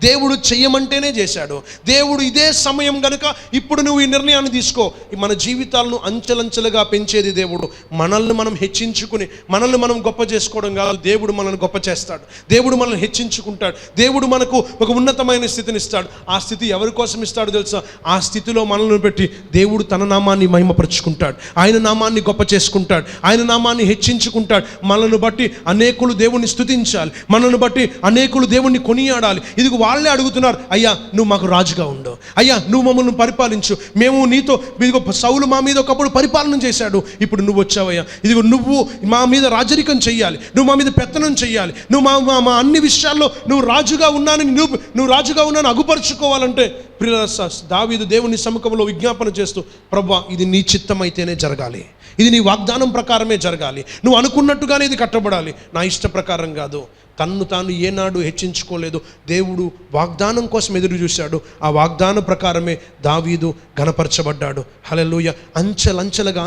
దేవుడు చెయ్యమంటేనే చేశాడు. దేవుడు ఇదే సమయం గనుక ఇప్పుడు నువ్వు ఈ నిర్ణయాన్ని తీసుకో. మన జీవితాలను అంచెలంచెలుగా పెంచేది దేవుడు. మనల్ని మనం హెచ్చించుకుని మనల్ని మనం గొప్ప చేసుకోవడం కాదు, దేవుడు మనల్ని గొప్ప చేస్తాడు. దేవుడు మనల్ని హెచ్చించుకుంటాడు. దేవుడు మనకు ఒక ఉన్నతమైన స్థితిని ఇస్తాడు. ఆ స్థితి ఎవరి కోసం ఇస్తాడో తెలుసా? ఆ స్థితిలో మనల్ని పెట్టి దేవుడు తన నామాన్ని మహిమపరుచుకుంటాడు, ఆయన నామాన్ని గొప్ప చేసుకుంటాడు, ఆయన నామాన్ని హెచ్చించుకుంటాడు. మనల్ని బట్టి అనేకులు దేవుణ్ణి స్తుతించాలి, మనల్ని బట్టి అనేకులు దేవుణ్ణి కొనియాడాలి. ఇది అందుకు వాళ్ళే అడుగుతున్నారు, అయ్యా నువ్వు మాకు రాజుగా ఉండు, అయ్యా నువ్వు మమ్మల్ని పరిపాలించు, మేము నీతో ఇదిగో సౌలు మా మీద ఒకప్పుడు పరిపాలన చేశాడు, ఇప్పుడు నువ్వు వచ్చావయ్యా, ఇదిగో నువ్వు మా మీద రాజరికం చెయ్యాలి, నువ్వు మా మీద పెత్తనం చెయ్యాలి, నువ్వు మా అన్ని విషయాల్లో నువ్వు రాజుగా ఉన్నానని నువ్వు రాజుగా ఉన్నాను అగుపరుచుకోవాలంటే ప్రియులారా, దావీదు దేవుని సముఖంలో విజ్ఞాపన చేస్తూ, ప్రభువా ఇది నీ చిత్తం అయితేనే జరగాలి, ఇది నీ వాగ్దానం ప్రకారమే జరగాలి, నువ్వు అనుకున్నట్టుగానే ఇది కట్టబడాలి, నా ఇష్ట ప్రకారం కాదు. తన్ను తాను ఏనాడు హెచ్చించుకోలేదు. దేవుడు వాగ్దానం కోసం ఎదురు చూశాడు. ఆ వాగ్దానం ప్రకారమే దావీదు ఘనపరచబడ్డాడు. హల్లెలూయా. అంచెలంచెలుగా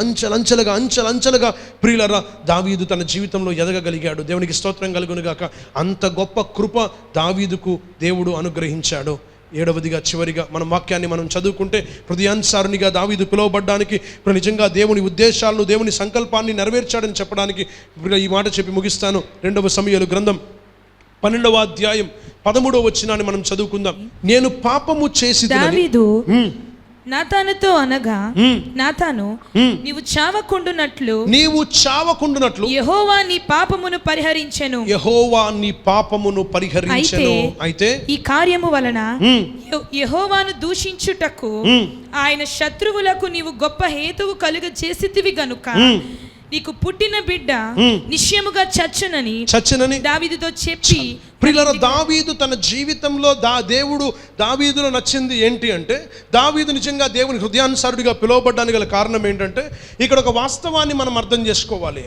ప్రియులరా దావీదు తన జీవితంలో ఎదగగలిగాడు. దేవునికి స్తోత్రం కలుగును గాక. అంత గొప్ప కృప దావీదుకు దేవుడు అనుగ్రహించాడు. 7వదిగా చివరిగా మన వాక్యాన్ని మనం చదువుకుంటే, హృదయానుసారునిగా దావీదు పిలువబడ్డానికి నిజంగా దేవుని ఉద్దేశాలను దేవుని సంకల్పాన్ని నెరవేర్చాడని చెప్పడానికి ఈ మాట చెప్పి ముగిస్తాను. 2వ సమూయేలు గ్రంథం 12వ అధ్యాయం 13వ వచనాన్ని మనం చదువుకుందాం. నేను పాపము చేసి దావీదు నాతానుతో అనగా, నాతాను నీవు చావకుండునట్లు యెహోవా నీ పాపమును పరిహరించెను. అయితే ఈ కార్యము వలన యెహోవాను దూషించుటకు ఆయన శత్రువులకు నీవు గొప్ప హేతువు కలుగ చేసితివి గనుక నీకు పుట్టిన బిడ్డ నిశ్చయముగా చచ్చునని దావీదుతో చెప్పి. ప్రియులారా, దావీదు తన జీవితంలో దేవుడు దావీదులో నచ్చింది ఏంటి అంటే, దావీదు నిజంగా దేవుని హృదయానుసారుడిగా పిలువబడ్డానికి గల కారణం ఏంటంటే, ఇక్కడ ఒక వాస్తవాన్ని మనం అర్థం చేసుకోవాలి.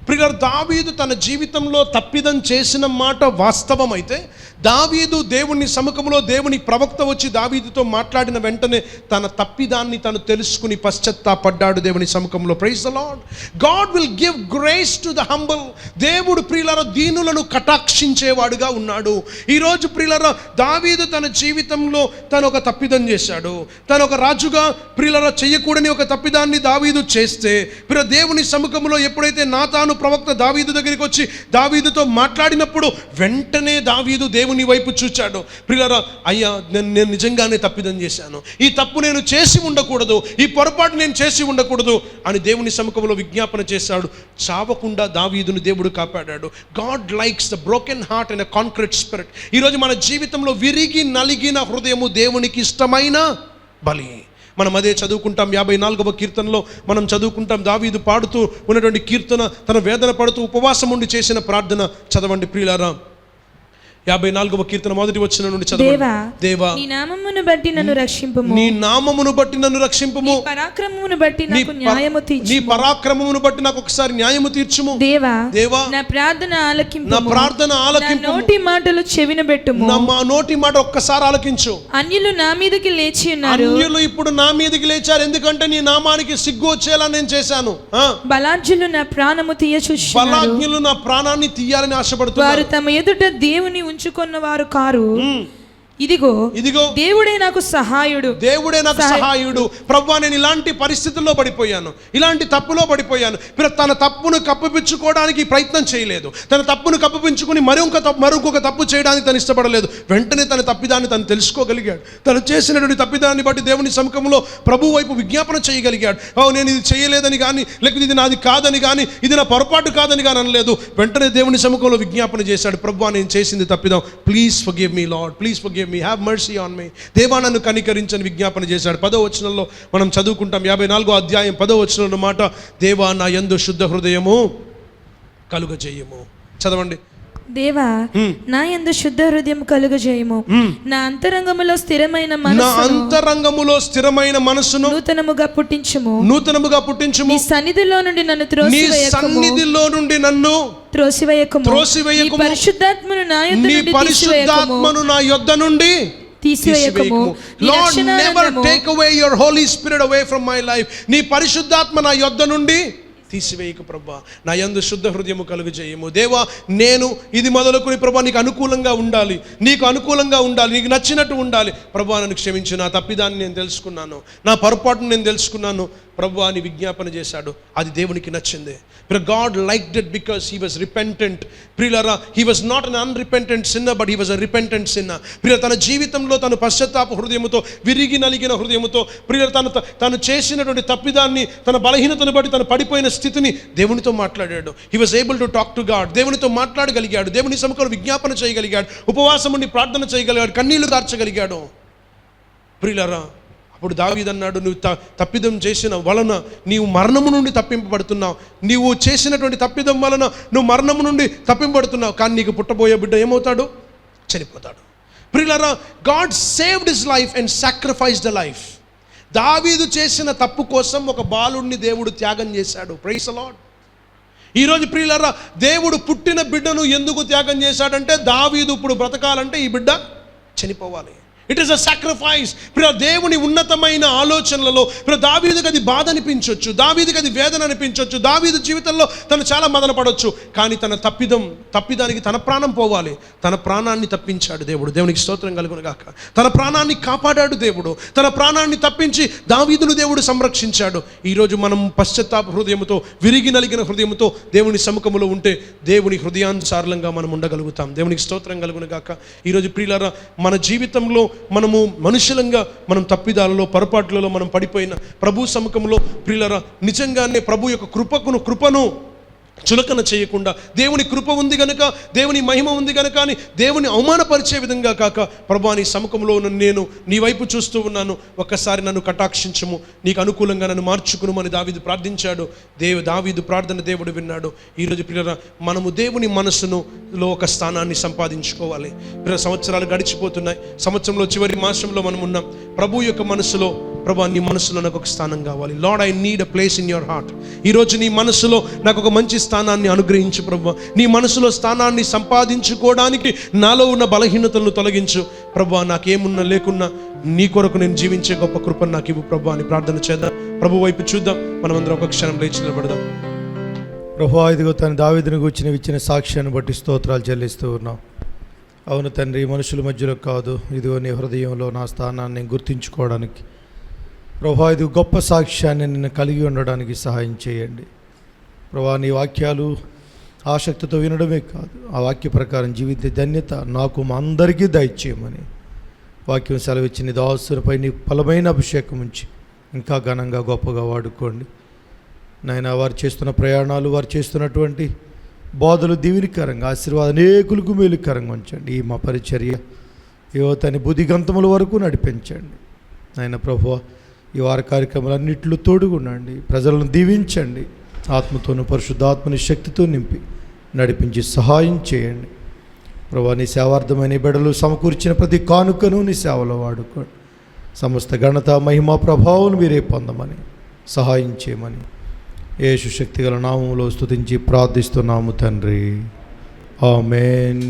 ప్రియులారా, దావీదు తన జీవితంలో తప్పిదం చేసిన మాట వాస్తవమైతే, దావీదు దేవుని సముఖంలో దేవుని ప్రవక్త వచ్చి దావీదుతో మాట్లాడిన వెంటనే తన తప్పిదాన్ని తను తెలుసుకుని పశ్చాత్తాపడ్డాడు దేవుని సముఖంలో. Praise the Lord. God will give grace to the humble. దేవుడు ప్రియులారా దీనులను కటాక్షించేవాడుగా ఉన్నాడు. ఈరోజు ప్రియులారా దావీదు తన జీవితంలో తను ఒక తప్పిదం చేశాడు. తను ఒక రాజుగా ప్రియులారా చేయకూడని ఒక తప్పిదాన్ని దావీదు చేస్తే, ప్రియ దేవుని సముఖంలో ఎప్పుడైతే నాతాను ప్రవక్త దావీదు దగ్గరికి వచ్చి దావీదుతో మాట్లాడినప్పుడు వెంటనే దావీదు దేవుని వైపు చూచాడు. ప్రియులారా, అయ్యా నేను నిజంగానే తప్పిదం చేశాను, ఈ తప్పు నేను చేసి ఉండకూడదు, ఈ పొరపాటు నేను చేసి ఉండకూడదు అని దేవుని సముఖంలో విజ్ఞాపన చేశాడు. చావకుండా దావీదును దేవుడు కాపాడాడు. God likes the broken heart and a concrete spirit. ఈరోజు మన జీవితంలో విరిగి నలిగిన హృదయము దేవునికి ఇష్టమైన బలి. మనం అదే చదువుకుంటాం. 54వ కీర్తనలో మనం చదువుకుంటాం, దావీదు పాడుతూ ఉన్నటువంటి కీర్తన, తన వేదన పడుతూ ఉపవాసం ఉండి చేసిన ప్రార్థన చదవండి ప్రియులారా. 54వ కీర్తన మొదటి వచనం నుండి చదవండి. దేవా నీ నామమును బట్టి నన్ను రక్షింపుము, నీ నామమును బట్టి నన్ను రక్షింపుము, నీ పరాక్రమమును బట్టి నాకు న్యాయము తీర్చుము, నీ పరాక్రమమును బట్టి నాకు ఒకసారి న్యాయము తీర్చుము. దేవా దేవా నా ప్రార్థన ఆలకింపుము, నా ప్రార్థన ఆలకింపుము, నా నోటి మాటలు చెవిన పెట్టుము, నా నోటి మాట ఒక్కసారి ఆలకించు. అన్యులు నా మీదకి లేచి ఉన్నారు, అన్యులు ఇప్పుడు నా మీదకి లేచారు, ఎందుకంటే నీ నామానికి సిగ్గు వచ్చేలా నేను చేశాను. బలాఢ్యులు నా ప్రాణము తీయచుచున్నారు, బలాజ్ఞులు నా ప్రాణాన్ని తీయాలని ఆశపడుతున్నారు. వారు తమ ఎదుట దేవుని ఉంచుకున్న వారు కారు. ఇదిగో దేవుడే నాకు సహాయుడు, దేవుడే నాకు సహాయుడు. ప్రభువా, నేను ఇలాంటి పరిస్థితుల్లో పడిపోయాను, ఇలాంటి తప్పులో పడిపోయాను. తన తప్పును కప్పిపుచ్చుకోవడానికి ప్రయత్నం చేయలేదు, తన తప్పును కప్పిపుచ్చుకుని మరొక తప్పు చేయడానికి తను ఇష్టపడలేదు. వెంటనే తన తప్పిదాన్ని తను తెలుసుకోగలిగాడు. తను చేసినటువంటి తప్పిదాన్ని బట్టి దేవుని సముఖంలో ప్రభు వైపు విజ్ఞాపన చేయగలిగాడు. నేను ఇది చేయలేదని కానీ, లేకపోతే ఇది నాది కాదని కానీ, ఇది నా పొరపాటు కాదని కానీ అనలేదు. వెంటనే దేవుని సముఖంలో విజ్ఞాపన చేశాడు, ప్రభువా నేను చేసింది తప్పిదం, please forgive me Lord, please forgive me, have mercy on me. దేవా నన్ను కనికరించని విజ్ఞాపన చేశాడు. 10వ వచనంలో మనం చదువుకుంటాం, 54వ అధ్యాయం 10వ వచనంలో మాట, దేవా నా యందు శుద్ధ హృదయము కలుగజేయము. చదవండి. దేవా నా యందు శుద్ధ హృదయం కలుగజేయము, నా అంతరంగములో స్థిరమైన మనసును నూతనముగా పుట్టించుము, నీ సన్నిధిలో నుండి నన్ను త్రోసివేయకుము, పరిశుద్ధాత్మను నా యొద్ద నుండి తీసివేయకుము. Lord, never take away your Holy Spirit away from my life. నీ పరిశుద్ధాత్మ నా యొద్ద నుండి తీసివేయకు ప్రభువా, నా యందు శుద్ధ హృదయము కలుగజేయము. దేవా నేను ఇది మొదలుకొని ప్రభువా నీకు అనుకూలంగా ఉండాలి, నీకు అనుకూలంగా ఉండాలి, నీకు నచ్చినట్టు ఉండాలి. ప్రభువా నన్ను క్షమించు, నా తప్పిదాన్ని నేను తెలుసుకున్నాను, నా పొరపాటును నేను తెలుసుకున్నాను. ప్రభు అని విజ్ఞాపన చేశాడు. అది దేవునికి నచ్చింది. God liked it because he was repentant. ప్రియులారా, he was not an unrepentant sinner, but he was a repentant sinner. ప్రియుల, తన జీవితంలో తను పశ్చాత్తాప హృదయముతో, విరిగి నలిగిన హృదయముతో, ప్రియుల తను చేసినటువంటి తప్పిదాన్ని, తన బలహీనతను బట్టి తను పడిపోయిన స్థితిని దేవునితో మాట్లాడాడు. He was able to talk to God. దేవునితో మాట్లాడగలిగాడు, దేవుని సముఖంలో విజ్ఞాపన చేయగలిగాడు, ఉపవాసం ఉండి ప్రార్థన చేయగలిగాడు, కన్నీళ్లు కార్చగలిగాడు. ప్రియులారా, అప్పుడు దావీదు అన్నాడు, నువ్వు తప్పిదం చేసిన వలన నీవు మరణము నుండి తప్పింపబడుతున్నావు. నీవు చేసినటువంటి తప్పిదం వలన నువ్వు మరణము నుండి తప్పింపబడుతున్నావు. కానీ నీకు పుట్టబోయే బిడ్డ ఏమవుతాడు? చనిపోతాడు. ప్రియులారా, God saved his life and sacrificed the life. దావీదు చేసిన తప్పు కోసం ఒక బాలుడిని దేవుడు త్యాగం చేశాడు. Praise the lord. ఈరోజు ప్రియులారా, దేవుడు పుట్టిన బిడ్డను ఎందుకు త్యాగం చేశాడంటే, దావీదు ఇప్పుడు బ్రతకాలంటే ఈ బిడ్డ చనిపోవాలి. It is a sacrifice. దేవుని ఉన్నతమైన ఆలోచనలలో దావీదుకి అది బాధ అనిపించవచ్చు, దావీదుకి అది వేదన అనిపించవచ్చు, దావీదు జీవితంలో తను చాలా మదన పడవచ్చు. కానీ తన తప్పిదానికి తన ప్రాణం పోవాలి. తన ప్రాణాన్ని తప్పించాడు దేవుడు. దేవునికి స్తోత్రం కలుగును గాక. తన ప్రాణాన్ని కాపాడాడు దేవుడు. తన ప్రాణాన్ని తప్పించి దావీదును దేవుడు సంరక్షించాడు. ఈరోజు మనం పశ్చాత్తాప హృదయముతో, విరిగి నలిగిన హృదయముతో దేవుని సముఖములో ఉంటే దేవుని హృదయానుసారంగా మనం ఉండగలుగుతాం. దేవునికి స్తోత్రం కలుగును గాక. ఈరోజు ప్రియులారా, మన జీవితంలో మనము మనుషులంగా మనం తప్పిదాలలో, పొరపాట్లలో మనం పడిపోయిన ప్రభు సముఖంలో ప్రియులారా, నిజంగానే ప్రభు యొక్క కృపను చులకన చేయకుండా, దేవుని కృప ఉంది గనుక, దేవుని మహిమ ఉంది గనుక అని దేవుని అవమానపరిచే విధంగా కాక, ప్రభు నీ సముఖంలో ఉన్న నేను నీ వైపు చూస్తూ ఉన్నాను, ఒక్కసారి నన్ను కటాక్షించము, నీకు అనుకూలంగా నన్ను మార్చుకునుమని దావీదు ప్రార్థించాడు. దావీదు ప్రార్థన దేవుడు విన్నాడు. ఈరోజు ప్రియులారా, మనము దేవుని మనసులో ఒక స్థానాన్ని సంపాదించుకోవాలి. సంవత్సరాలు గడిచిపోతున్నాయి. సంవత్సరంలో చివరి మాసంలో మనం ఉన్నాం. ప్రభు యొక్క మనసులో, ప్రభు నీ మనసులో నాకు ఒక స్థానం కావాలి. Lord, I need a place in your heart. ఈరోజు నీ మనసులో నాకు ఒక మంచి స్థానాన్ని అనుగ్రహించు ప్రభు. నీ మనసులో స్థానాన్ని సంపాదించుకోవడానికి నాలో ఉన్న బలహీనతలను తొలగించు ప్రభు. నాకేమున్నా లేకున్నా నీ కొరకు నేను జీవించే గొప్ప కృపను నాకు ఇవ్వు ప్రభు అని ప్రార్థన చేద్దాం. ప్రభు వైపు చూద్దాం. మనమందరం ఒక క్షణం లేచి నిలబడదాం. ప్రభువా, ఇదిగో తన దావీదును గూర్చిన ఇచ్చిన సాక్ష్యాన్ని బట్టి స్తోత్రాలు చెల్లిస్తూ ఉన్నాం. అవును తండ్రి, మనుషుల మధ్యలో కాదు, ఇదిగో నీ హృదయంలో నా స్థానాన్ని గుర్తించుకోవడానికి ప్రభువా, ఇది గొప్ప సాక్ష్యాన్ని నిన్ను కలిగి ఉండడానికి సహాయం చేయండి ప్రభువా. నీ వాక్యాలు ఆసక్తితో వినడమే కాదు, ఆ వాక్య ప్రకారం జీవిత ధన్యత నాకు మా అందరికీ దయచేయమని వాక్యం సెలవిచ్చి నీ దాసునిపై నీ బలమైన అభిషేకం ఉంచి ఇంకా ఘనంగా గొప్పగా వాడుకోండి నాయన. వారు చేస్తున్న ప్రయాణాలు, వారు చేస్తున్నటువంటి బోధలు దీవెనికరంగా, ఆశీర్వాదం అనేకులకు మేలుకరంగా ఉంచండి. ఈ మా పరిచర్య యువతని బుద్ధిగంతముల వరకు నడిపించండి నాయన ప్రభువా. ఈ వార కార్యక్రమాలన్నింటిలో తోడుగుండండి, ప్రజలను దీవించండి, ఆత్మతోను పరిశుద్ధాత్మని శక్తితో నింపి నడిపించి సహాయం చేయండి ప్రభువా. నీ సేవార్థమైన బిడ్డలు సమకూర్చిన ప్రతి కానుకను నీ సేవలో వాడుకోండి. సమస్త ఘనత, మహిమ, ప్రభావం మీరే పొందమని సహాయం చేయమని యేసు శక్తి గల నామములో స్తుతించి ప్రార్థిస్తున్నాము తండ్రి. ఆమేన్.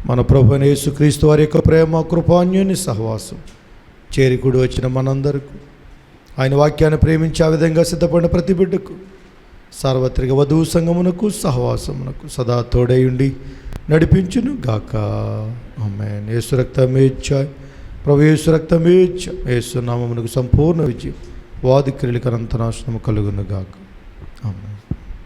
మన ప్రభువైన యేసుక్రీస్తు వారి యొక్క ప్రేమ, కృపాన్యోన్య సహవాసం చేరికూడి వచ్చిన మనందరకు, ఆయన వాక్యాన్ని ప్రేమించి ఆ విధంగా సిద్ధపడిన ప్రతి బిడ్డకు, సార్వత్రిక వధువు సంఘమునకు, సహవాసమునకు సదా తోడై ఉండి నడిపించును గాక. ఆమేన్. యేసు రక్తమే ఇచ్చాయి, ప్రభు యేసు రక్తమే ఇచ్చాయి. యేసు నామమునకు సంపూర్ణ విజయం, వాది క్రియలకు అనంత నాశనము కలుగును గాక. ఆమేన్.